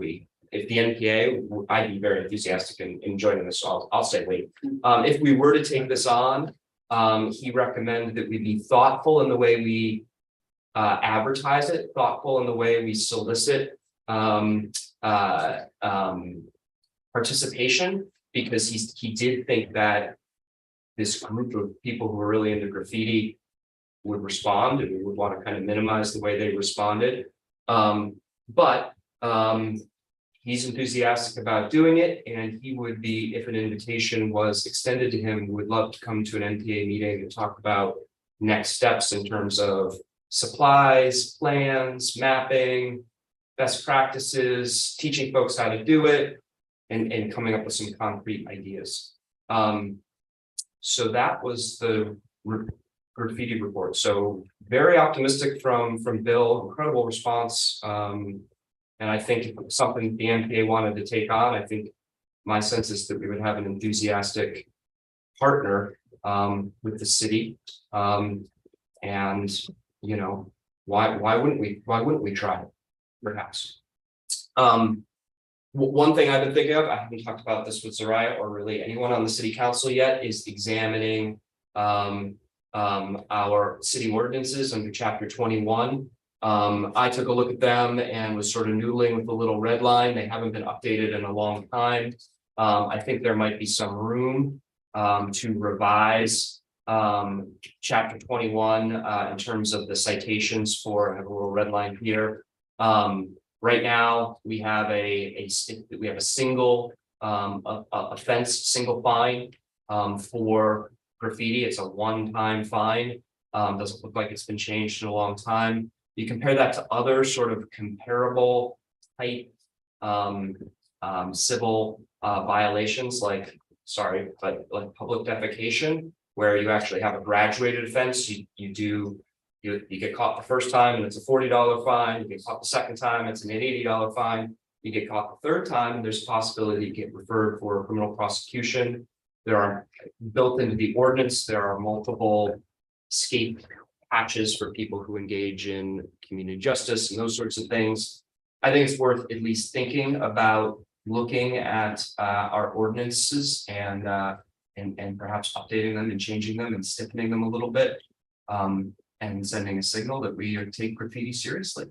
Speaker 8: if the NPA, I'd be very enthusiastic in joining this, so I'll say wait. If we were to take this on, he recommended that we be thoughtful in the way we advertise it, thoughtful in the way we solicit participation, because he did think that this group of people who were really into graffiti would respond, and we would want to kind of minimize the way they responded. But he's enthusiastic about doing it, and he would be, if an invitation was extended to him, would love to come to an NPA meeting and talk about next steps in terms of supplies, plans, mapping, best practices, teaching folks how to do it, and coming up with some concrete ideas. So that was the graffiti report. So very optimistic from Bill, incredible response. And I think if it's something the NPA wanted to take on, I think my sense is that we would have an enthusiastic partner with the city. And you know, why wouldn't we try it, perhaps? One thing I've been thinking of, I haven't talked about this with Soraya or really anyone on the city council yet, is examining our city ordinances under chapter 21. I took a look at them and was sort of noodling with the little red line. They haven't been updated in a long time. I think there might be some room to revise chapter 21 in terms of the citations for, I have a little red line here. Right now, we have a single offense, single fine for graffiti. It's a one-time fine. Doesn't look like it's been changed in a long time. You compare that to other sort of comparable type civil violations, like public defecation, where you actually have a graduated offense. You get caught the first time and it's a $40 fine. You get caught the second time, it's an $80 fine. You get caught the third time, and there's a possibility you get referred for a criminal prosecution. There are built into the ordinance, there are multiple escape hatches for people who engage in community justice and those sorts of things. I think it's worth at least thinking about looking at our ordinances and perhaps updating them and changing them and stiffening them a little bit. And sending a signal that we take graffiti seriously.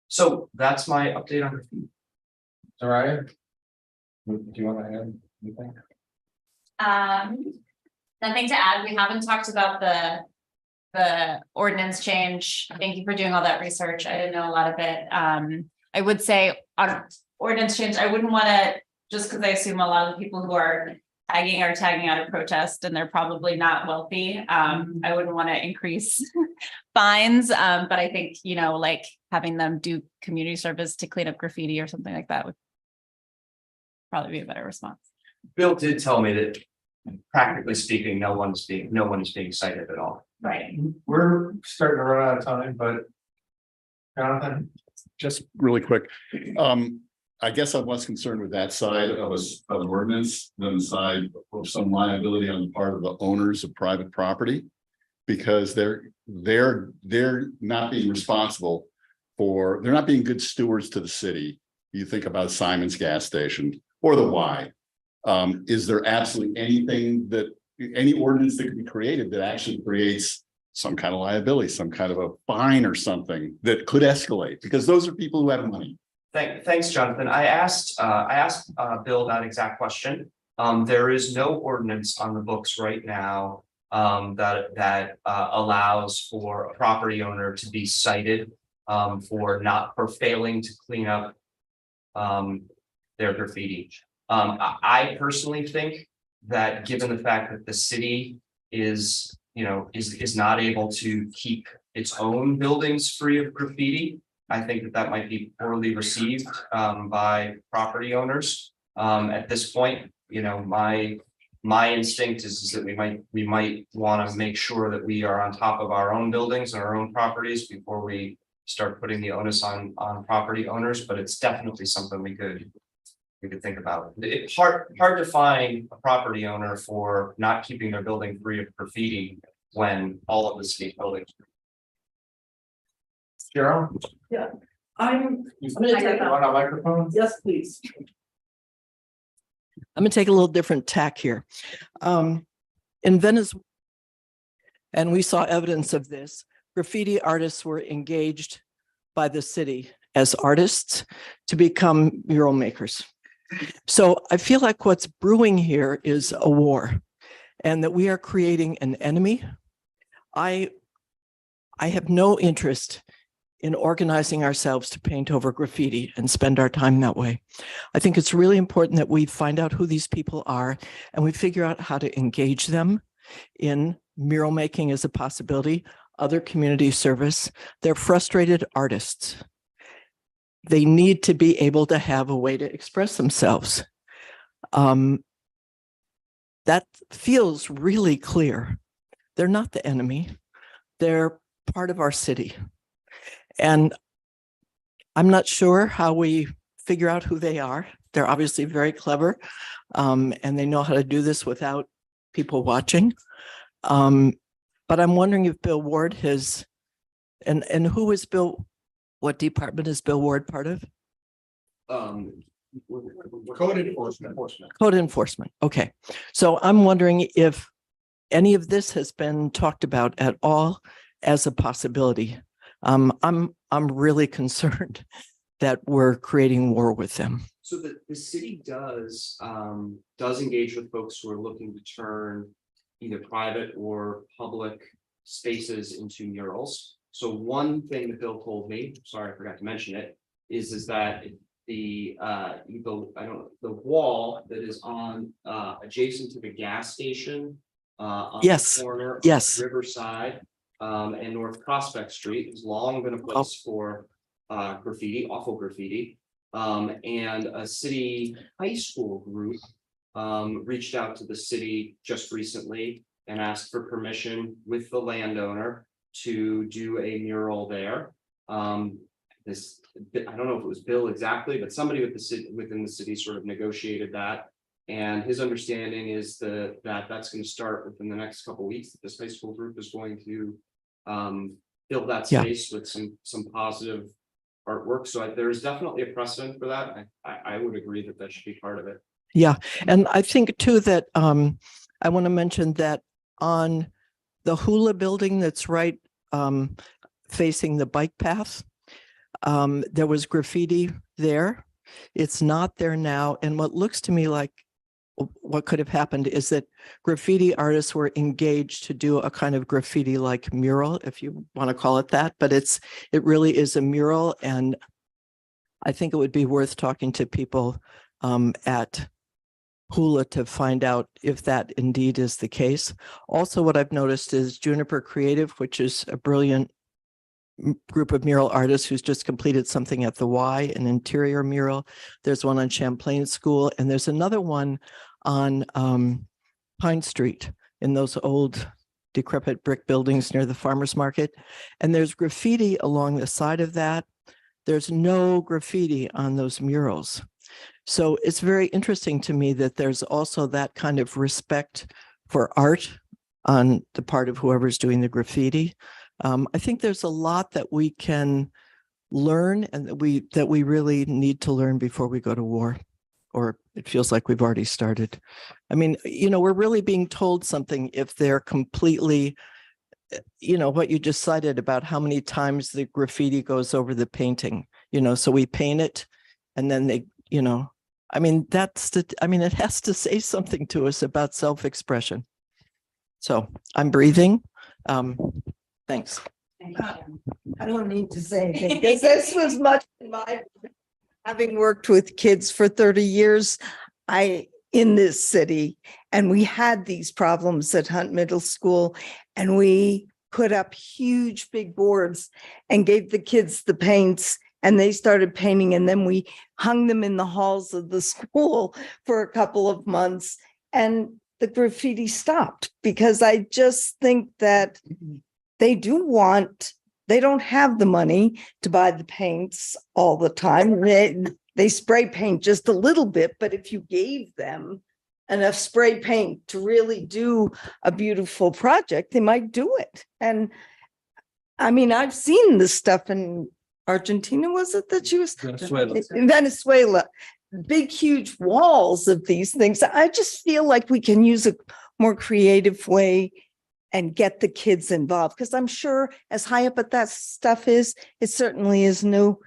Speaker 8: So that's my update on graffiti.
Speaker 3: Soraya, do you want to add anything?
Speaker 5: Nothing to add. We haven't talked about the the ordinance change. Thank you for doing all that research. I didn't know a lot of it. I would say on ordinance change, I wouldn't want to, just because I assume a lot of the people who are tagging out of protest and they're probably not wealthy. I wouldn't want to increase fines, but I think, you know, like having them do community service to clean up graffiti or something like that would probably be a better response.
Speaker 8: Bill did tell me that practically speaking, no one is being cited at all.
Speaker 5: Right.
Speaker 1: We're starting to run out of time, but Jonathan?
Speaker 21: Just really quick, I guess I'm less concerned with that side of an ordinance than the side of some liability on the part of the owners of private property. Because they're not being responsible for, they're not being good stewards to the city. You think about Simon's gas station or the Y. Is there absolutely anything that, any ordinance that could be created that actually creates some kind of liability, some kind of a fine or something that could escalate? Because those are people who have money.
Speaker 8: Thanks, Jonathan. I asked Bill that exact question. There is no ordinance on the books right now that allows for a property owner to be cited for failing to clean up their graffiti. I personally think that given the fact that the city is not able to keep its own buildings free of graffiti, I think that might be poorly received by property owners. At this point, you know, my instinct is that we might want to make sure that we are on top of our own buildings and our own properties before we start putting the onus on property owners. But it's definitely something we could think about. It's hard to find a property owner for not keeping their building free of graffiti when all of the city buildings.
Speaker 1: Cheryl?
Speaker 2: Yeah, I'm
Speaker 1: gonna take on a microphone.
Speaker 2: Yes, please.
Speaker 12: I'm gonna take a little different tack here. In Venezuela, and we saw evidence of this, graffiti artists were engaged by the city as artists to become mural makers. So I feel like what's brewing here is a war, and that we are creating an enemy. I have no interest in organizing ourselves to paint over graffiti and spend our time that way. I think it's really important that we find out who these people are and we figure out how to engage them in mural making as a possibility, other community service. They're frustrated artists. They need to be able to have a way to express themselves. That feels really clear. They're not the enemy. They're part of our city. And I'm not sure how we figure out who they are. They're obviously very clever, and they know how to do this without people watching. But I'm wondering if Bill Ward has, and who is Bill, what department is Bill Ward part of?
Speaker 21: Code enforcement.
Speaker 12: Code enforcement. Okay. So I'm wondering if any of this has been talked about at all as a possibility. I'm really concerned that we're creating war with them.
Speaker 8: So the city does engage with folks who are looking to turn either private or public spaces into murals. So one thing that Bill told me, sorry, I forgot to mention it, is that the wall that is on adjacent to the gas station on
Speaker 12: Yes.
Speaker 8: the corner
Speaker 12: Yes.
Speaker 8: of Riverside and North Prospect Street has long been a place for graffiti, awful graffiti. And a city high school group reached out to the city just recently and asked for permission with the landowner to do a mural there. I don't know if it was Bill exactly, but somebody within the city sort of negotiated that. And his understanding is that that's going to start within the next couple of weeks. That this high school group is going to fill that space with some positive artwork. So there's definitely a precedent for that. I would agree that should be part of it.
Speaker 12: Yeah, and I think too that I want to mention that on the Hula building that's right facing the bike path, there was graffiti there. It's not there now. And what looks to me like what could have happened is that graffiti artists were engaged to do a kind of graffiti like mural, if you want to call it that, but it really is a mural. And I think it would be worth talking to people at Hula to find out if that indeed is the case. Also, what I've noticed is Juniper Creative, which is a brilliant group of mural artists who's just completed something at the Y, an interior mural. There's one on Champlain School, and there's another one on Pine Street in those old decrepit brick buildings near the farmer's market. And there's graffiti along the side of that. There's no graffiti on those murals. So it's very interesting to me that there's also that kind of respect for art on the part of whoever's doing the graffiti. I think there's a lot that we can learn and that we really need to learn before we go to war, or it feels like we've already started. I mean, you know, we're really being told something if they're completely, you know, what you just cited about how many times the graffiti goes over the painting, you know, so we paint it and then they, you know, I mean, it has to say something to us about self-expression. So I'm breathing. Thanks.
Speaker 4: I don't need to say anything because this was much my, having worked with kids for 30 years, in this city, and we had these problems at Hunt Middle School, and we put up huge big boards and gave the kids the paints and they started painting, and then we hung them in the halls of the school for a couple of months and the graffiti stopped, because I just think that they don't have the money to buy the paints all the time. They spray paint just a little bit, but if you gave them enough spray paint to really do a beautiful project, they might do it. And I mean, I've seen this stuff in Argentina, was it that she was?
Speaker 1: Venezuela.
Speaker 4: In Venezuela, big, huge walls of these things. I just feel like we can use a more creative way and get the kids involved, because I'm sure as high up at that stuff is, it certainly is no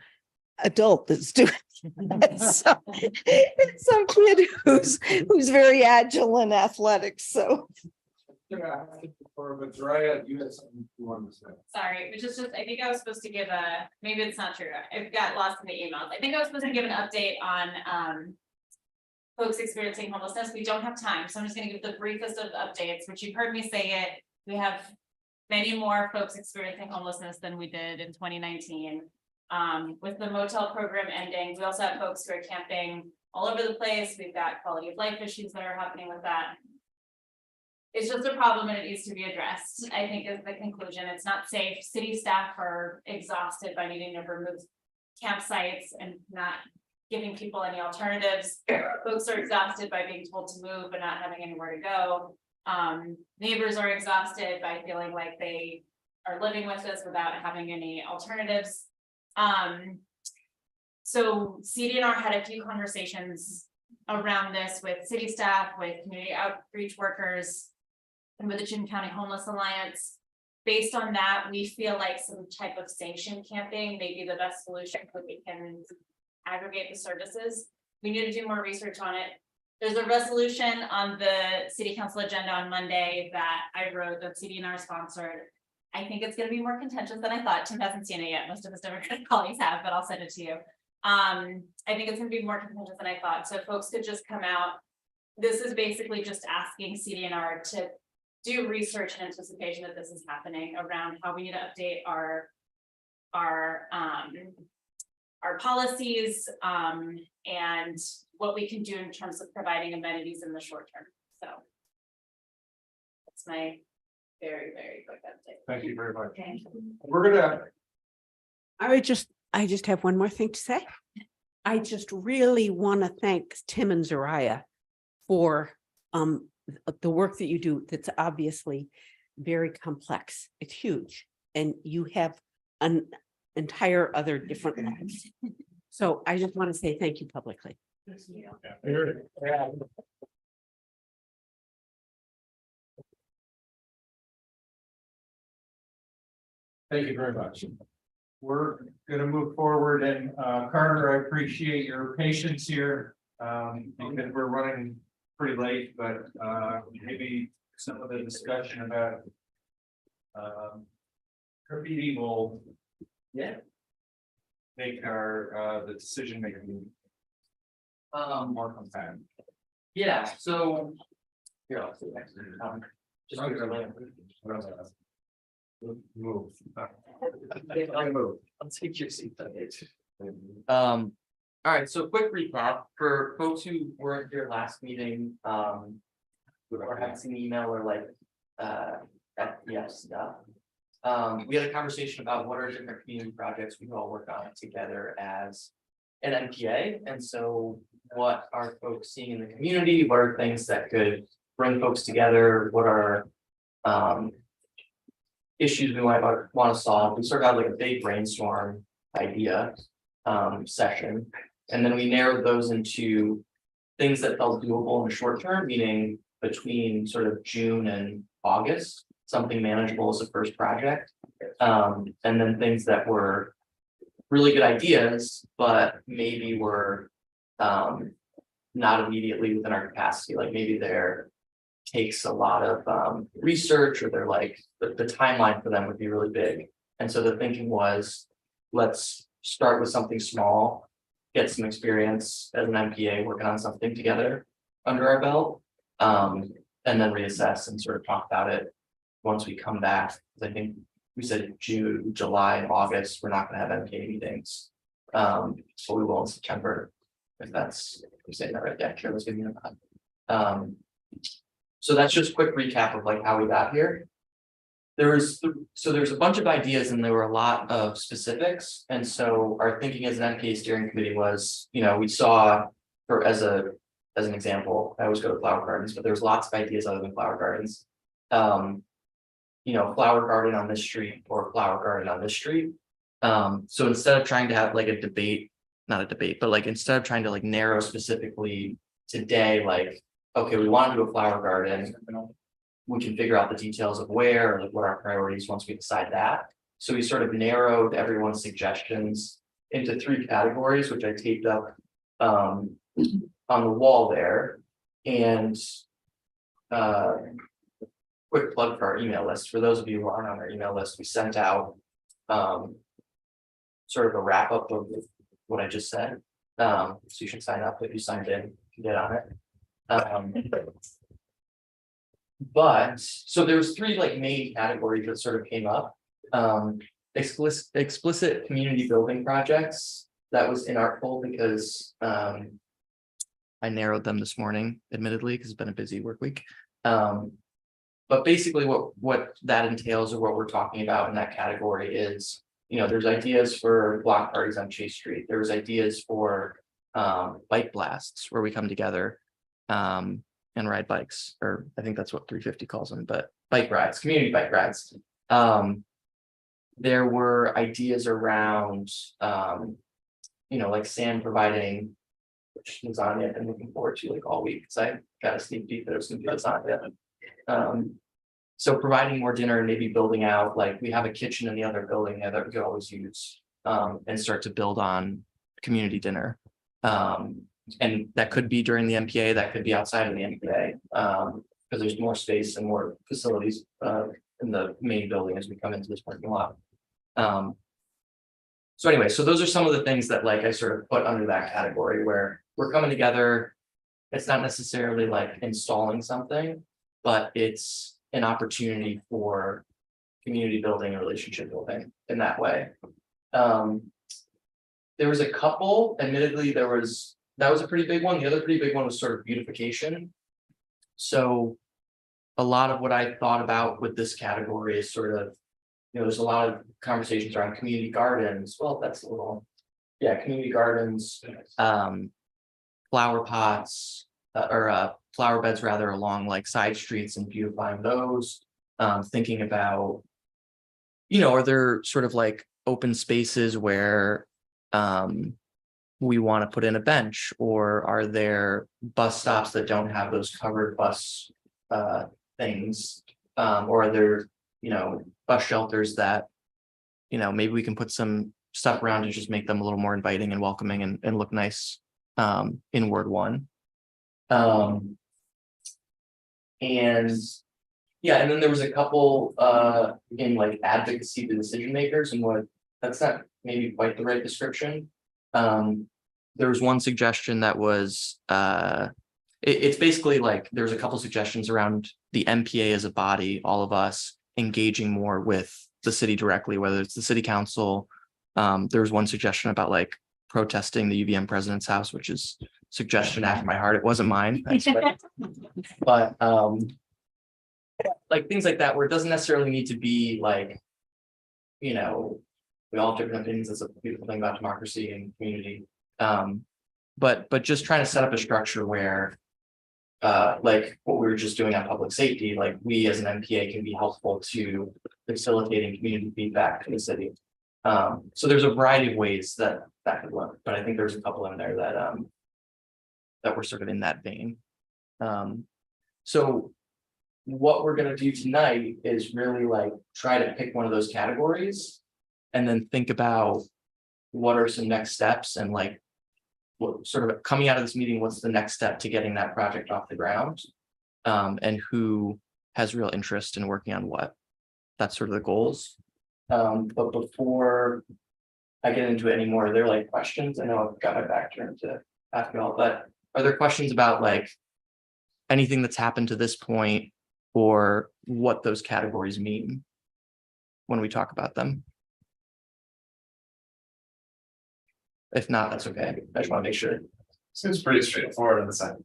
Speaker 4: adult that's doing it. So, it's some kid who's very agile and athletic. So
Speaker 1: Sorry, you had something you wanted to say.
Speaker 5: Sorry, which is just, I think I was supposed to give maybe it's not true. I've got lost in the emails. I think I was supposed to give an update on folks experiencing homelessness. We don't have time, so I'm just gonna give the briefest of updates, which you've heard me say it. We have many more folks experiencing homelessness than we did in 2019. With the motel program ending, we also have folks who are camping all over the place. We've got quality of life issues that are happening with that. It's just a problem and it needs to be addressed, I think, is the conclusion. It's not safe. City staff are exhausted by needing to remove campsites and not giving people any alternatives. Folks are exhausted by being told to move but not having anywhere to go. Neighbors are exhausted by feeling like they are living with us without having any alternatives. So CD&R had a few conversations around this with city staff, with community outreach workers, and with the Jim County Homeless Alliance. Based on that, we feel like some type of sanction camping may be the best solution, so we can aggregate the services. We need to do more research on it. There's a resolution on the city council agenda on Monday that I wrote that CD&R sponsored. I think it's going to be more contentious than I thought. Tim hasn't seen it yet. Most of his Democratic colleagues have, but I'll send it to you. I think it's going to be more contentious than I thought. So if folks could just come out. This is basically just asking CD&R to do research in anticipation that this is happening around how we need to update our policies and what we can do in terms of providing amenities in the short term. So that's my very, very quick update.
Speaker 1: Thank you very much.
Speaker 2: Thank you.
Speaker 1: We're gonna.
Speaker 2: I just have one more thing to say. I just really want to thank Tim and Zariah for the work that you do. That's obviously very complex. It's huge, and you have an entire other different lives. So I just want to say thank you publicly.
Speaker 3: Thank you very much. We're going to move forward, and Carter, I appreciate your patience here because we're running
Speaker 1: pretty late, but maybe some of the discussion about graffiti will make our the decision making more compact.
Speaker 6: Yeah, so. Here, I'll see next. Just.
Speaker 1: Move.
Speaker 6: I'll take your seat. All right, so quick recap for folks who weren't here last meeting, or haven't seen the email or like, FPF stuff. We had a conversation about what are different community projects we could all work on together as an NPA. And so what are folks seeing in the community? What are things that could bring folks together? What are, issues we might want to solve? We sort of had like a big brainstorm idea session, and then we narrowed those into things that felt doable in the short term, meaning between sort of June and August, something manageable as a first project, and then things that were really good ideas, but maybe were not immediately within our capacity, like maybe they're takes a lot of research, or they're like the timeline for them would be really big. And so the thinking was, let's start with something small, get some experience as an MPA working on something together under our belt, and then reassess and sort of talk about it once we come back. I think we said June, July, and August, we're not going to have MPA meetings, so we will in September, if that's, if we say that right. Yeah, Carol's giving me that. So that's just a quick recap of like how we got here. There's a bunch of ideas and there were a lot of specifics. And so our thinking as an NPA steering committee was, you know, we saw for as an example, I always go to flower gardens, but there's lots of ideas other than flower gardens. You know, flower garden on this street or flower garden on this street. So instead of trying to have like a debate, not a debate, but like instead of trying to like narrow specifically today, like, okay, we want to do a flower garden, we can figure out the details of where, or like what our priorities once we decide that. So we sort of narrowed everyone's suggestions into 3 categories, which I taped up on the wall there. And quick plug for our email list. For those of you who aren't on our email list, we sent out sort of a wrap up of what I just said. So you should sign up. If you signed in, you can get on it. But so there's 3 like main categories that sort of came up. Explicit community building projects. That was inartful because
Speaker 13: I narrowed them this morning, admittedly, because it's been a busy work week. But basically what that entails, or what we're talking about in that category is, you know, there's ideas for block parties on Chase Street. There's ideas for bike blasts where we come together and ride bikes, or I think that's what 350 calls them, but bike rides, community bike rides. There were ideas around, you know, like Sam providing, which lasagna I've been looking forward to like all week, because I got a sneak peek that it was going to be lasagna. So providing more dinner and maybe building out, like we have a kitchen in the other building that we could always use, and start to build on community dinner. And that could be during the NPA, that could be outside of the NPA, because there's more space and more facilities in the main building as we come into this parking lot. So anyway, so those are some of the things that like I sort of put under that category where we're coming together. It's not necessarily like installing something, but it's an opportunity for community building and relationship building in that way. There was a couple, admittedly, that was a pretty big one. The other pretty big one was sort of beautification. So a lot of what I thought about with this category is sort of, you know, there's a lot of conversations around community gardens. Well, that's a little, yeah, community gardens, flower pots, or flower beds rather, along like side streets and beautifying those. Thinking about, you know, are there sort of like open spaces where we want to put in a bench, or are there bus stops that don't have those covered bus things, or are there, you know, bus shelters that, you know, maybe we can put some stuff around to just make them a little more inviting and welcoming and look nice in Ward 1. And yeah, and then there was a couple in like advocacy to decision makers and what that's not maybe quite the right description. There was one suggestion that was it's basically like there's a couple suggestions around the NPA as a body, all of us engaging more with the city directly, whether it's the city council. There was one suggestion about like protesting the UVM president's house, which is suggestion after my heart. It wasn't mine, but like things like that, where it doesn't necessarily need to be like, you know, we all have different opinions. That's a beautiful thing about democracy and community. But just trying to set up a structure where, like what we were just doing on public safety, like we as an NPA can be helpful to facilitating community feedback to the city. So there's a variety of ways that could work, but I think there's a couple in there that were sort of in that vein. So what we're going to do tonight is really like try to pick one of those categories and then think about what are some next steps and like what sort of coming out of this meeting, what's the next step to getting that project off the ground, and who has real interest in working on what. That's sort of the goals. But before I get into it anymore, are there like questions? I know I've got my back turned to ask you all, but are there questions about like anything that's happened to this point or what those categories mean when we talk about them? If not, that's okay. I just want to make sure.
Speaker 1: Seems pretty straightforward on the side.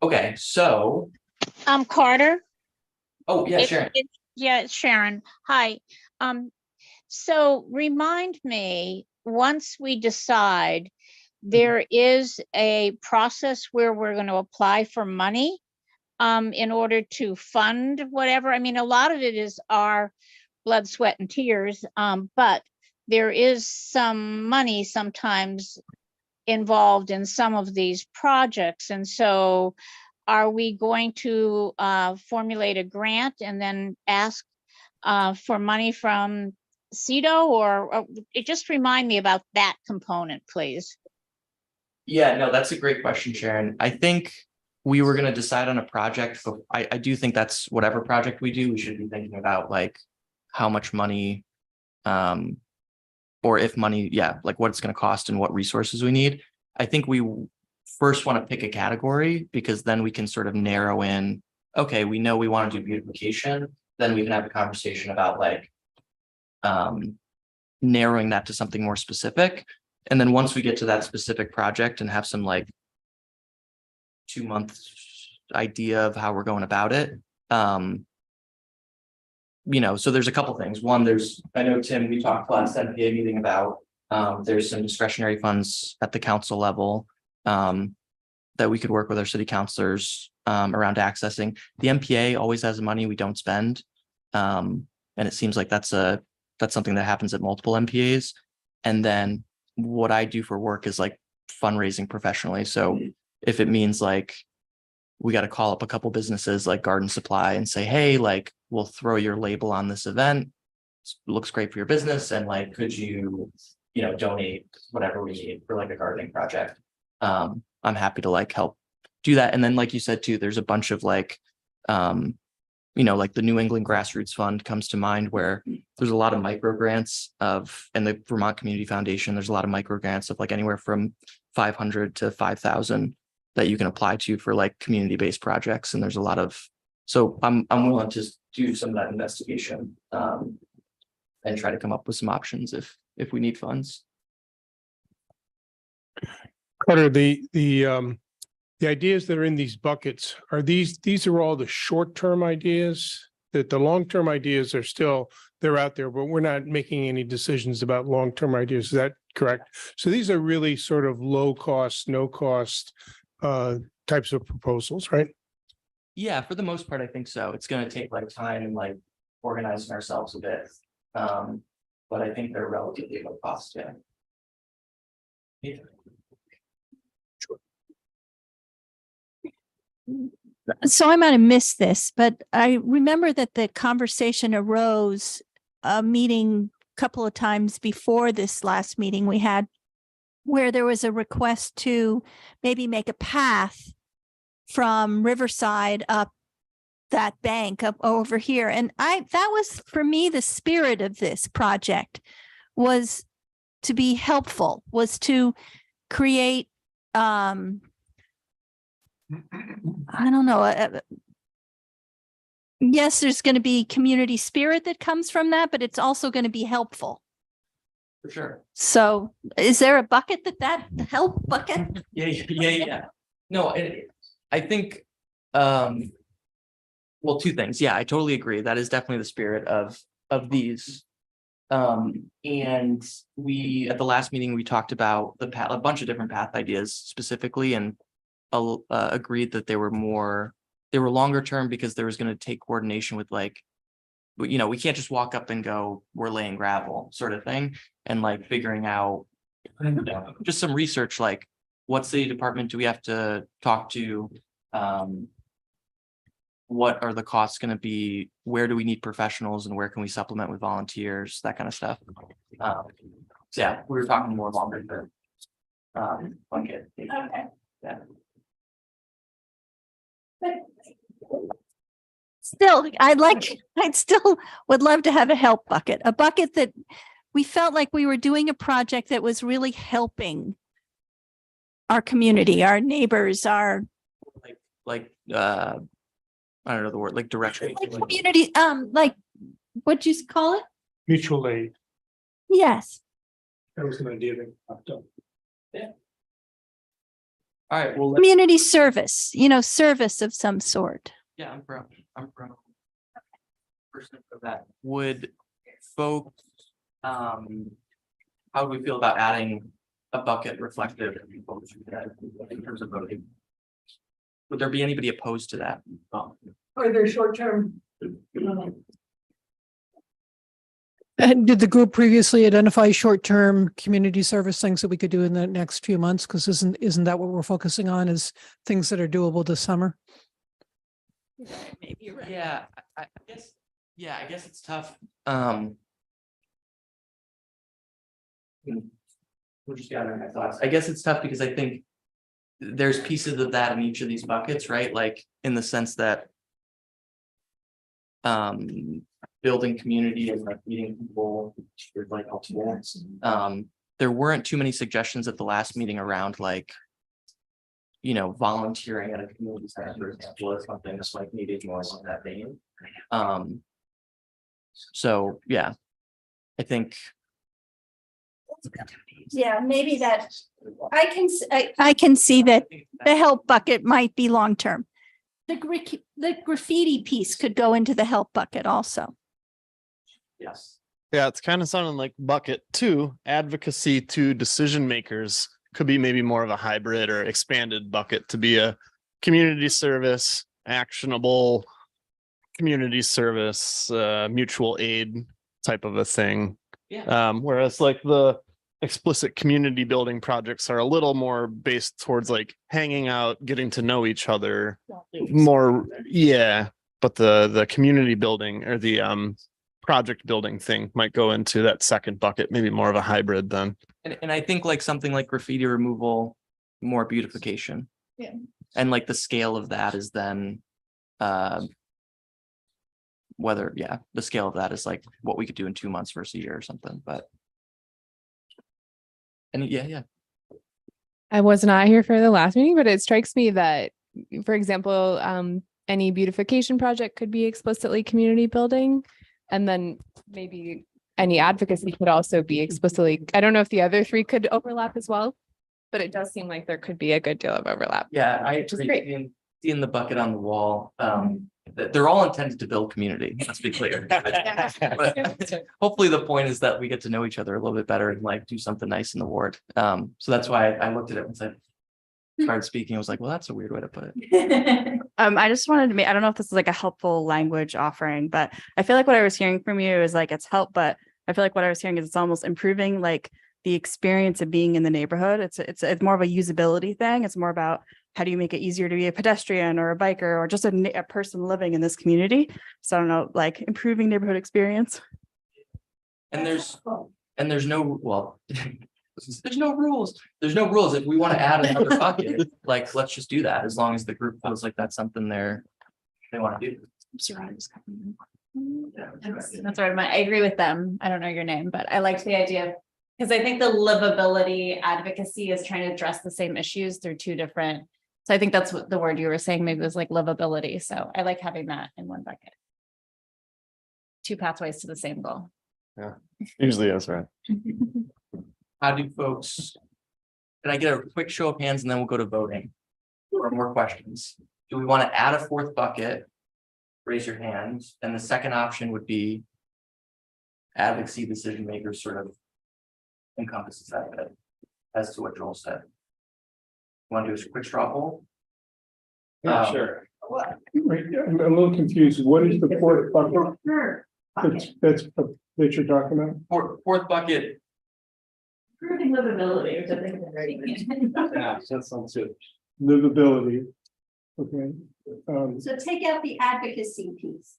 Speaker 13: Okay, so.
Speaker 17: Carter.
Speaker 13: Oh, yeah, Sharon.
Speaker 17: Yeah, it's Sharon. Hi. So remind me, once we decide, there is a process where we're going to apply for money in order to fund whatever. I mean, a lot of it is our blood, sweat, and tears, but there is some money sometimes involved in some of these projects. And so are we going to formulate a grant and then ask for money from CEDO, or it just remind me about that component, please.
Speaker 13: Yeah, no, that's a great question, Sharon. I think we were going to decide on a project, but I do think that's whatever project we do, we should be thinking about like how much money, or if money, yeah, like what it's going to cost and what resources we need. I think we first want to pick a category because then we can sort of narrow in, okay, we know we want to do beautification, then we can have a conversation about like narrowing that to something more specific. And then once we get to that specific project and have some like 2-month idea of how we're going about it, you know, so there's a couple things. One, I know, Tim, we talked last NPA meeting about there's some discretionary funds at the council level that we could work with our city councilors around accessing. The NPA always has money we don't spend. And it seems like that's something that happens at multiple NPAs. And then what I do for work is like fundraising professionally. So if it means like we got to call up a couple businesses like Garden Supply and say, hey, like we'll throw your label on this event. It looks great for your business. And like, could you, you know, donate whatever we need for like a gardening project? I'm happy to like help do that. And then like you said too, there's a bunch of like, you know, like the New England Grassroots Fund comes to mind where there's a lot of micro grants and the Vermont Community Foundation, there's a lot of micro grants of like anywhere from 500 to 5,000 that you can apply to for like community-based projects. And there's a lot of, so I'm willing to do some of that investigation and try to come up with some options if we need funds.
Speaker 20: Carter, the ideas that are in these buckets, are these are all the short-term ideas, that the long-term ideas are still, they're out there, but we're not making any decisions about long-term ideas. Is that correct? So these are really sort of low cost, no cost types of proposals, right?
Speaker 13: Yeah, for the most part, I think so. It's going to take like time and like organizing ourselves a bit. But I think they're relatively low cost. Yeah.
Speaker 17: So I might have missed this, but I remember that the conversation arose a meeting a couple of times before this last meeting we had, where there was a request to maybe make a path
Speaker 18: from Riverside up that bank up over here. And that was for me, the spirit of this project was to be helpful, was to create, I don't know, yes, there's going to be community spirit that comes from that, but it's also going to be helpful.
Speaker 13: For sure.
Speaker 18: So is there a bucket that help bucket?
Speaker 13: Yeah. No, I think, well, two things. Yeah, I totally agree. That is definitely the spirit of these. And we, at the last meeting, we talked about a bunch of different path ideas specifically, and agreed that they were longer term because there was going to take coordination with like, you know, we can't just walk up and go, we're laying gravel sort of thing. And like figuring out just some research, like what city department do we have to talk to? What are the costs going to be? Where do we need professionals, and where can we supplement with volunteers? That kind of stuff. So yeah, we were talking more longer term. Okay. Yeah.
Speaker 18: But still, I'd still would love to have a help bucket, a bucket that we felt like we were doing a project that was really helping our community, our neighbors, our
Speaker 13: I don't know the word, like direction.
Speaker 18: like community, like what'd you call it?
Speaker 20: Mutual aid.
Speaker 18: Yes.
Speaker 20: That was an idea that popped up.
Speaker 13: Yeah. All right. Well,
Speaker 18: Community service, service of some sort.
Speaker 13: yeah, I'm pro. Person of that. Would folks, how do we feel about adding a bucket reflective in terms of voting? Would there be anybody opposed to that?
Speaker 14: Are there short-term?
Speaker 19: And did the group previously identify short-term community service things that we could do in the next few months? Because isn't that what we're focusing on, is things that are doable this summer?
Speaker 18: Maybe you're right.
Speaker 13: Yeah, I guess. Yeah, I guess it's tough. We're just gathering my thoughts. I guess it's tough because I think there's pieces of that in each of these buckets, right? Like in the sense that building community and like meeting people, like helpful. There weren't too many suggestions at the last meeting around like, you know, volunteering at a community center, for example, is something that's like needed more on that vein. So yeah, I think.
Speaker 18: Yeah, maybe that I can see that the help bucket might be long-term. The graffiti piece could go into the help bucket also.
Speaker 13: Yes.
Speaker 11: Yeah, it's kind of sounding like bucket two, advocacy to decision makers could be maybe more of a hybrid or expanded bucket to be a community service, actionable community service, mutual aid type of a thing.
Speaker 13: Yeah.
Speaker 11: Whereas like the explicit community building projects are a little more based towards like hanging out, getting to know each other more. Yeah. But the community building or the project building thing might go into that second bucket, maybe more of a hybrid then.
Speaker 13: And I think like something like graffiti removal, more beautification.
Speaker 18: Yeah.
Speaker 13: And like the scale of that is then whether, yeah, the scale of that is like what we could do in 2 months versus a year or something, but. And yeah.
Speaker 10: I was not here for the last meeting, but it strikes me that, for example, any beautification project could be explicitly community building. And then maybe any advocacy could also be explicitly, I don't know if the other three could overlap as well, but it does seem like there could be a good deal of overlap.
Speaker 13: Yeah, I agree. Seeing the bucket on the wall, they're all intended to build community, let's be clear. But hopefully the point is that we get to know each other a little bit better and like do something nice in the ward. So that's why I looked at it and said, started speaking, I was like, well, that's a weird way to put it.
Speaker 9: I just wanted to make, I don't know if this is like a helpful language offering, but I feel like what I was hearing from you is like, it's help, but I feel like what I was hearing is it's almost improving like the experience of being in the neighborhood. It's more of a usability thing. It's more about how do you make it easier to be a pedestrian or a biker or just a person living in this community. So I don't know, like improving neighborhood experience.
Speaker 13: And there's no, well, There's no rules. There's no rules. If we want to add another bucket, like, let's just do that, as long as the group feels like that's something they want to do.
Speaker 5: That's right. I agree with them. I don't know your name, but I liked the idea. Because I think the livability advocacy is trying to address the same issues through two different. So I think that's what the word you were saying, maybe was like livability. So I like having that in one bucket. Two pathways to the same goal.
Speaker 11: Yeah, usually that's right.
Speaker 13: How do folks? Can I get a quick show of hands and then we'll go to voting? Or more questions? Do we want to add a fourth bucket? Raise your hands. And the second option would be advocacy decision makers sort of encompasses that bit, as to what Joel said. Want to do a quick straw poll?
Speaker 20: Yeah, sure. Wait, I'm a little confused. What is the fourth bucket? That's that you're talking about?
Speaker 13: Fourth bucket.
Speaker 5: Improving livability or something.
Speaker 20: Yeah, that sounds good. Livability. Okay.
Speaker 22: So take out the advocacy piece.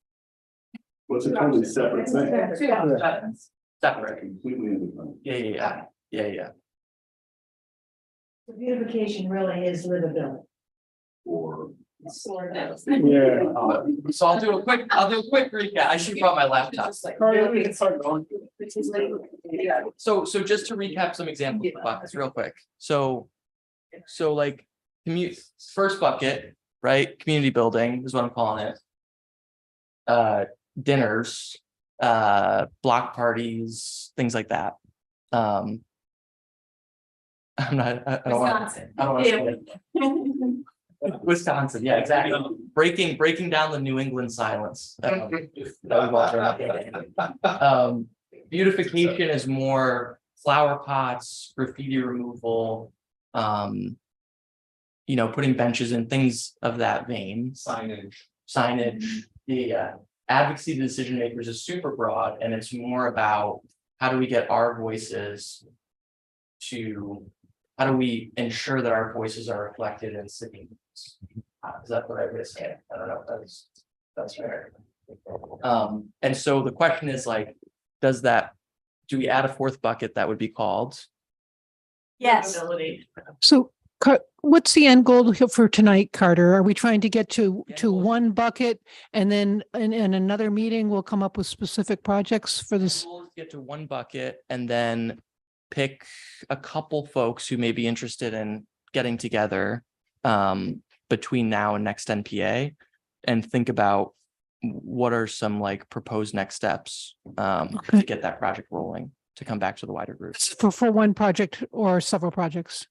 Speaker 21: What's a totally separate thing?
Speaker 13: Separate.
Speaker 21: Completely independent.
Speaker 13: Yeah.
Speaker 22: The beautification really is livability.
Speaker 21: Or.
Speaker 20: Yeah.
Speaker 13: So I'll do a quick recap. I should brought my laptop. So just to recap some examples of buckets real quick. So like first bucket, right? Community building is what I'm calling it. Dinners, block parties, things like that. I don't want Wisconsin, yeah, exactly. Breaking down the New England silence. Beautification is more flower pots, graffiti removal, putting benches and things of that vein. Signage. Yeah. Advocacy to decision makers is super broad, and it's more about how do we get our voices to, how do we ensure that our voices are reflected in city? Is that the right way to say it? I don't know if that's fair. And so the question is like, do we add a fourth bucket that would be called?
Speaker 22: Yes.
Speaker 19: So what's the end goal for tonight, Carter? Are we trying to get to one bucket and then in another meeting, we'll come up with specific projects for this?
Speaker 13: We'll get to one bucket and then pick a couple folks who may be interested in getting together between now and next NPA and think about what are some like proposed next steps to get that project rolling, to come back to the wider group.
Speaker 19: For one project or several projects?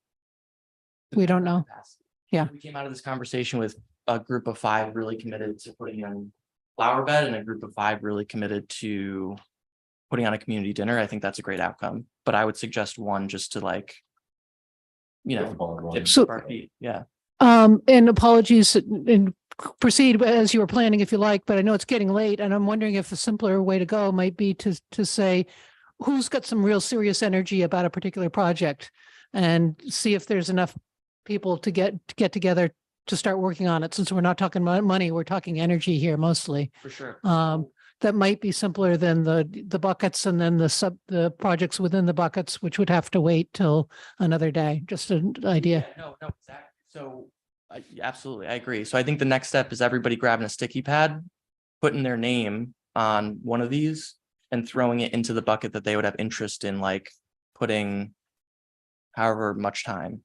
Speaker 19: We don't know. Yeah.
Speaker 13: We came out of this conversation with a group of 5 really committed to putting in flower bed and a group of 5 really committed to putting on a community dinner. I think that's a great outcome, but I would suggest one just to like, yeah.
Speaker 19: And apologies and proceed as you were planning if you like, but I know it's getting late and I'm wondering if the simpler way to go might be to say who's got some real serious energy about a particular project and see if there's enough people to get together to start working on it. Since we're not talking about money, we're talking energy here mostly.
Speaker 13: For sure.
Speaker 19: That might be simpler than the buckets and then the projects within the buckets, which would have to wait till another day. Just an idea.
Speaker 13: No, exactly. So absolutely, I agree. So I think the next step is everybody grabbing a sticky pad, putting their name on one of these and throwing it into the bucket that they would have interest in, like putting however much time.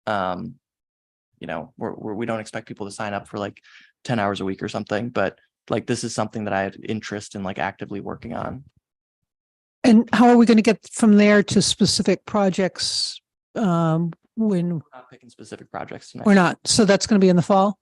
Speaker 13: We don't expect people to sign up for like 10 hours a week or something, but like this is something that I have interest in like actively working on.
Speaker 19: And how are we going to get from there to specific projects? When
Speaker 13: we're not picking specific projects tonight.
Speaker 19: we're not, so that's going to be in the fall.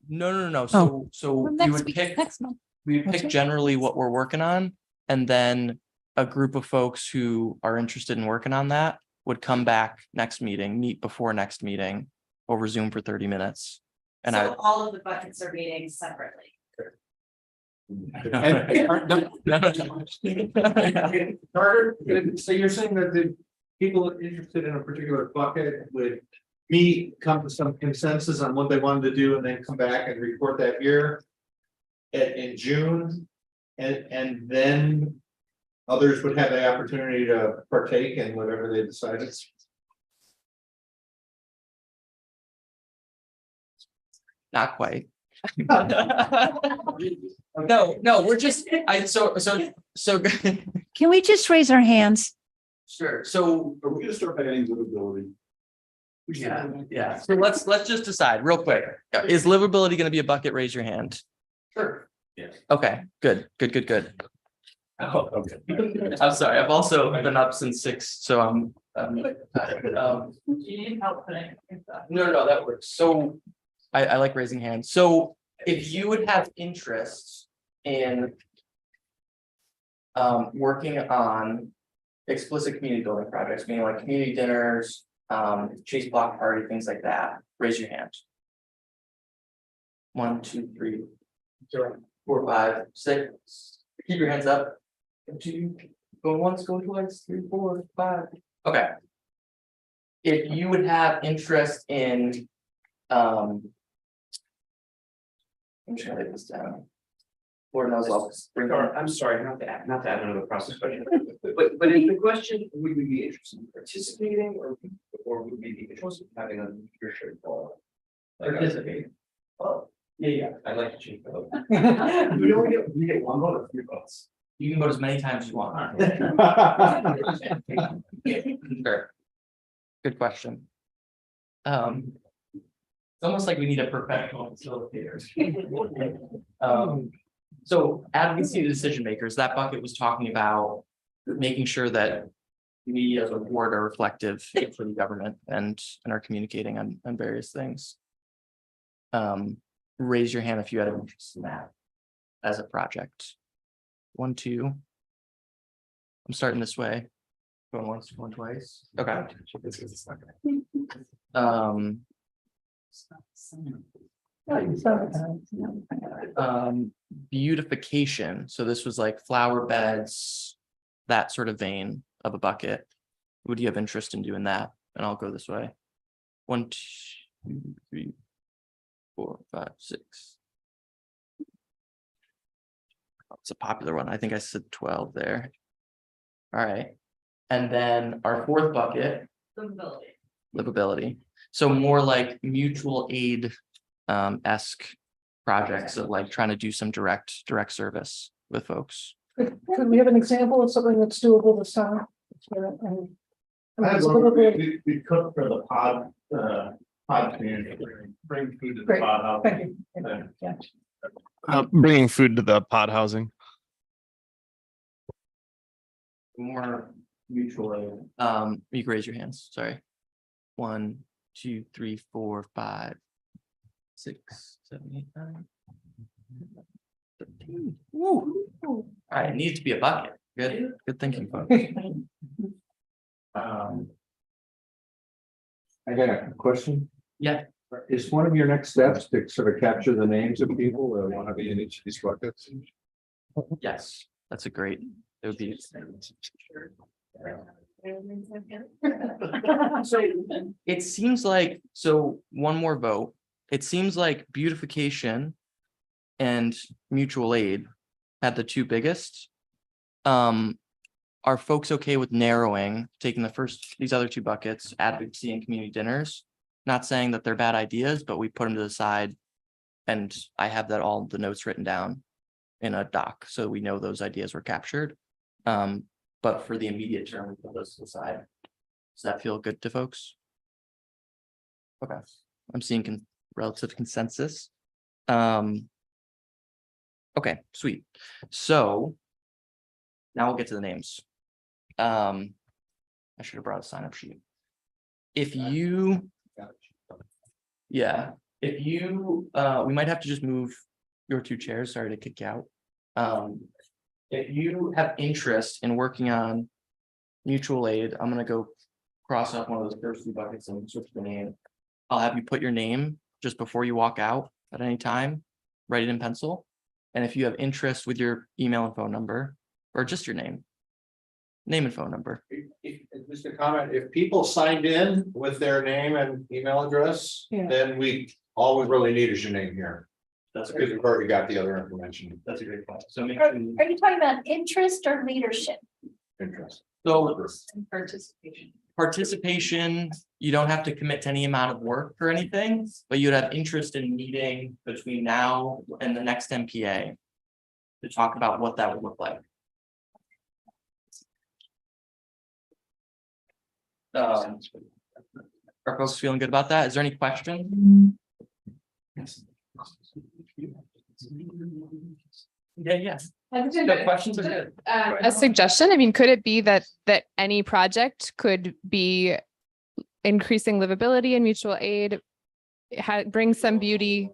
Speaker 13: No.
Speaker 19: Oh.
Speaker 13: So we would pick generally what we're working on, and then a group of folks who are interested in working on that would come back next meeting, meet before next meeting over Zoom for 30 minutes. And
Speaker 5: So all of the buckets are meeting separately.
Speaker 3: Carter, so you're saying that the people interested in a particular bucket would meet, come to some consensus on what they wanted to do, and then come back and report that here in June, and then others would have the opportunity to partake in whatever they decided.
Speaker 13: Not quite. No, we're just, so.
Speaker 14: Can we just raise our hands?
Speaker 13: Sure, so.
Speaker 21: Are we gonna start by adding livability?
Speaker 13: Yeah, so let's just decide real quick. Is livability gonna be a bucket? Raise your hand.
Speaker 8: Sure. Yeah.
Speaker 13: Okay, good.
Speaker 21: Oh, okay.
Speaker 13: I'm sorry, I've also been up since 6, so I'm.
Speaker 5: You need help today.
Speaker 13: No, that works. So I like raising hands. So if you would have interest in working on explicit community building projects, meaning like community dinners, Chase block party, things like that, raise your hand. 1, 2, 3, 4, 5, 6. Keep your hands up. 2, go once, go twice, 3, 4, 5. Okay. If you would have interest in, I'm just gonna write this down. Lord knows I'll bring on.
Speaker 8: I'm sorry, not to add another process question, but is the question, would we be interested in participating or would we be interested in having a leadership role?
Speaker 13: Participating.
Speaker 8: Oh, yeah, I'd like to change the vote.
Speaker 13: We get 1 vote or 3 votes. You can vote as many times as you want. Sure. Good question. It's almost like we need a professional facilitator. So advocacy to decision makers, that bucket was talking about making sure that we as a board are reflective for the government and are communicating on various things. Raise your hand if you had an interest in that as a project. 1, 2. I'm starting this way. Going once, going twice. Okay. Beautification. So this was like flower beds, that sort of vein of a bucket. Would you have interest in doing that? And I'll go this way. 1, 2, 3, 4, 5, 6. It's a popular one. I think I said 12 there. All right. And then our 4th bucket, livability. So more like mutual aid esque projects of like trying to do some direct service with folks.
Speaker 19: Could we have an example of something that's doable this time?
Speaker 3: We cook for the pod community, bring food to the
Speaker 19: Great,
Speaker 3: pod house.
Speaker 19: thank you. Yeah.
Speaker 11: Bringing food to the pod housing.
Speaker 13: More mutual aid. You can raise your hands. Sorry. 1, 2, 3, 4, 5, 6, 7, 8, 9. 13. Woo. All right, it needs to be a bucket. Good thinking, folks.
Speaker 3: I got a question.
Speaker 13: Yeah.
Speaker 3: Is one of your next steps to sort of capture the names of people that want to be in each of these buckets?
Speaker 13: Yes, that's a great. It would be. So it seems like, so one more vote. It seems like beautification and mutual aid had the 2 biggest. Are folks okay with narrowing, taking these other 2 buckets, advocacy and community dinners? Not saying that they're bad ideas, but we put them to the side. And I have all the notes written down in a doc, so we know those ideas were captured. But for the immediate term, we put those to the side. Does that feel good to folks? Okay, I'm seeing relative consensus. Okay, sweet. So now we'll get to the names. I should have brought a sign up sheet. If you, we might have to just move your 2 chairs. Sorry to kick you out. If you have interest in working on mutual aid, I'm gonna go cross off one of those first 2 buckets and switch the name. I'll have you put your name just before you walk out at any time, write it in pencil. And if you have interest with your email and phone number, or just your name and phone number.
Speaker 3: Just a comment, if people signed in with their name and email address, then all we really need is your name here.
Speaker 13: That's
Speaker 3: because we've already got the other information.
Speaker 13: That's a great point. So
Speaker 22: Are you talking about interest or leadership?
Speaker 1: interest.
Speaker 13: So
Speaker 5: Participation.
Speaker 13: participation, you don't have to commit to any amount of work or anything, but you'd have interest in meeting between now and the next NPA to talk about what that would look like. Are folks feeling good about that? Is there any question? Yeah. No questions are good.
Speaker 10: A suggestion, I mean, could it be that any project could be increasing livability and mutual aid, brings some beauty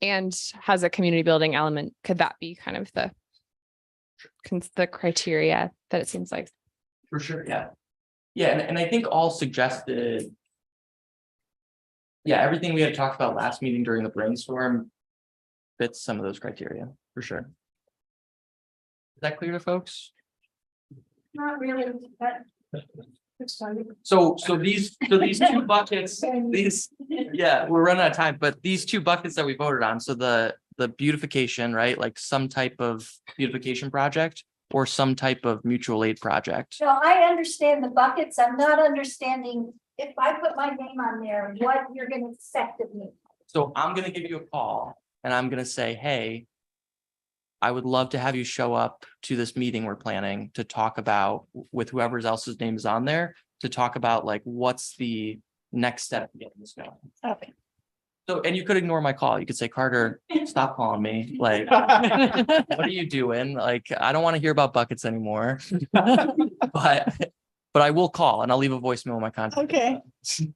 Speaker 10: and has a community building element? Could that be kind of the criteria that it seems like?
Speaker 13: For sure, yeah. Yeah, and I think all suggested. Yeah, everything we had talked about last meeting during the brainstorm fits some of those criteria, for sure. Is that clear to folks?
Speaker 22: Not really, but.
Speaker 13: So these two buckets, yeah, we're running out of time, but these two buckets that we voted on, so the beautification, right? Like some type of beautification project or some type of mutual aid project.
Speaker 22: No, I understand the buckets. I'm not understanding if I put my name on there, what you're gonna expect of me.
Speaker 13: So I'm gonna give you a call and I'm gonna say, hey, I would love to have you show up to this meeting we're planning to talk about with whoever else's name is on there, to talk about like, what's the next step to getting this going.
Speaker 22: Okay.
Speaker 13: So, and you could ignore my call. You could say, Carter, stop calling me. Like, what are you doing? Like, I don't want to hear about buckets anymore. But I will call and I'll leave a voicemail with my contact.
Speaker 22: Okay.
Speaker 13: Is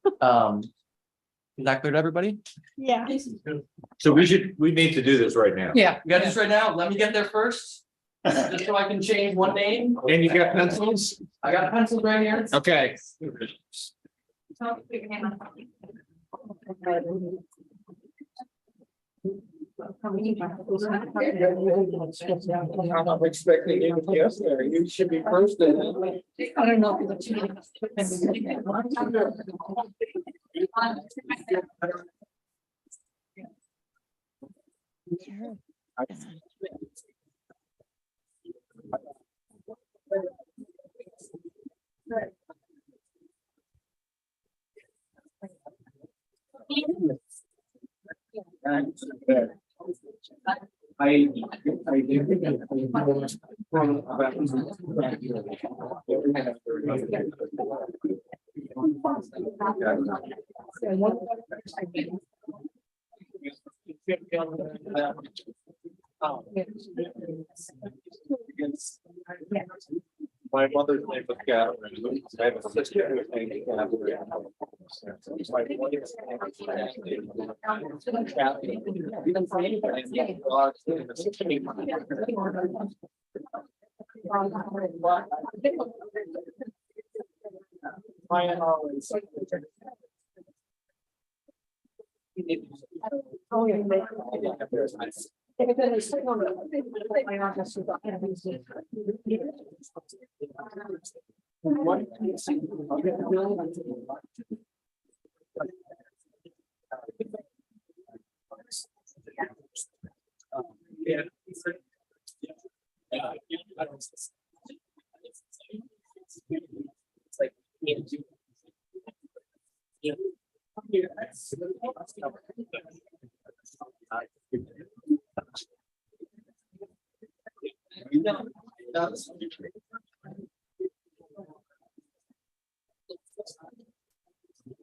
Speaker 13: that clear to everybody?
Speaker 22: Yeah.
Speaker 3: So we need to do this right now.
Speaker 13: Yeah. You got this right now? Let me get there first. Just so I can change one name.
Speaker 3: And you got pencils?
Speaker 13: I got pencils right here.
Speaker 3: Okay. I'm expecting you to guess there. You should be first.
Speaker 22: I don't know.
Speaker 3: My mother's name was Catherine. I have a sister whose name is Catherine.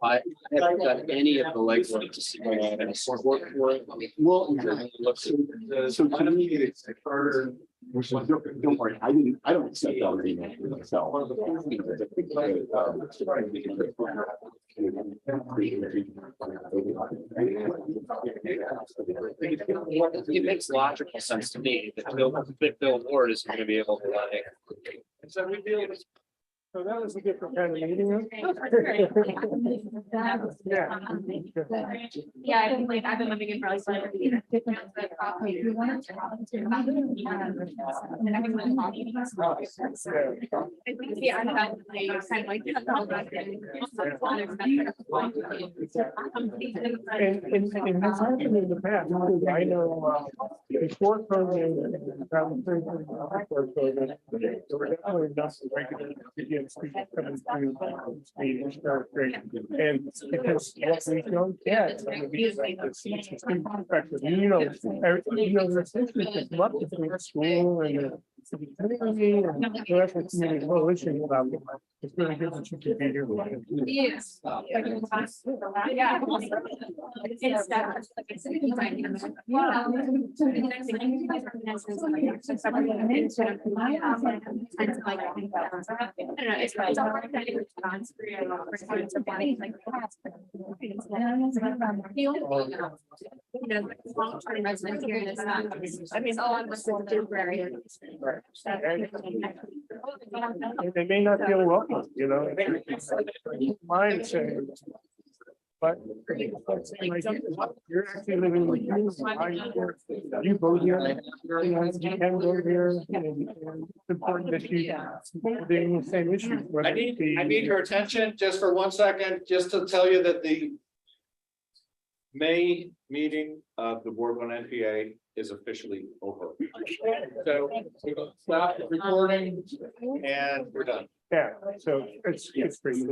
Speaker 8: I haven't done any of the legwork to see my work for it. Well,
Speaker 21: So to me, it's harder. Don't worry, I don't accept all the emails for myself.
Speaker 8: It makes logical sense to me that Bill Ward is going to be able to like.
Speaker 20: So that was a different kind of meeting.
Speaker 22: Yeah, I think like I've been living in Burlington.
Speaker 20: And that's happened in the past. I know before COVID. There were definitely enough regular people coming through. And because what we don't get. You know, there's issues that come up between school and the community and the rest of the community coalition about it. It's really good that you can be here.
Speaker 22: Yes.
Speaker 20: They may not feel welcome, you know. Mine saying. But you're actually living with you go here, you can go here, and it's important that you dealing with the same issues.
Speaker 3: I need your attention just for 1 second, just to tell you that the May meeting of the Ward 1 NPA is officially over. So we'll stop recording and we're done.
Speaker 20: Yeah, so it's pretty.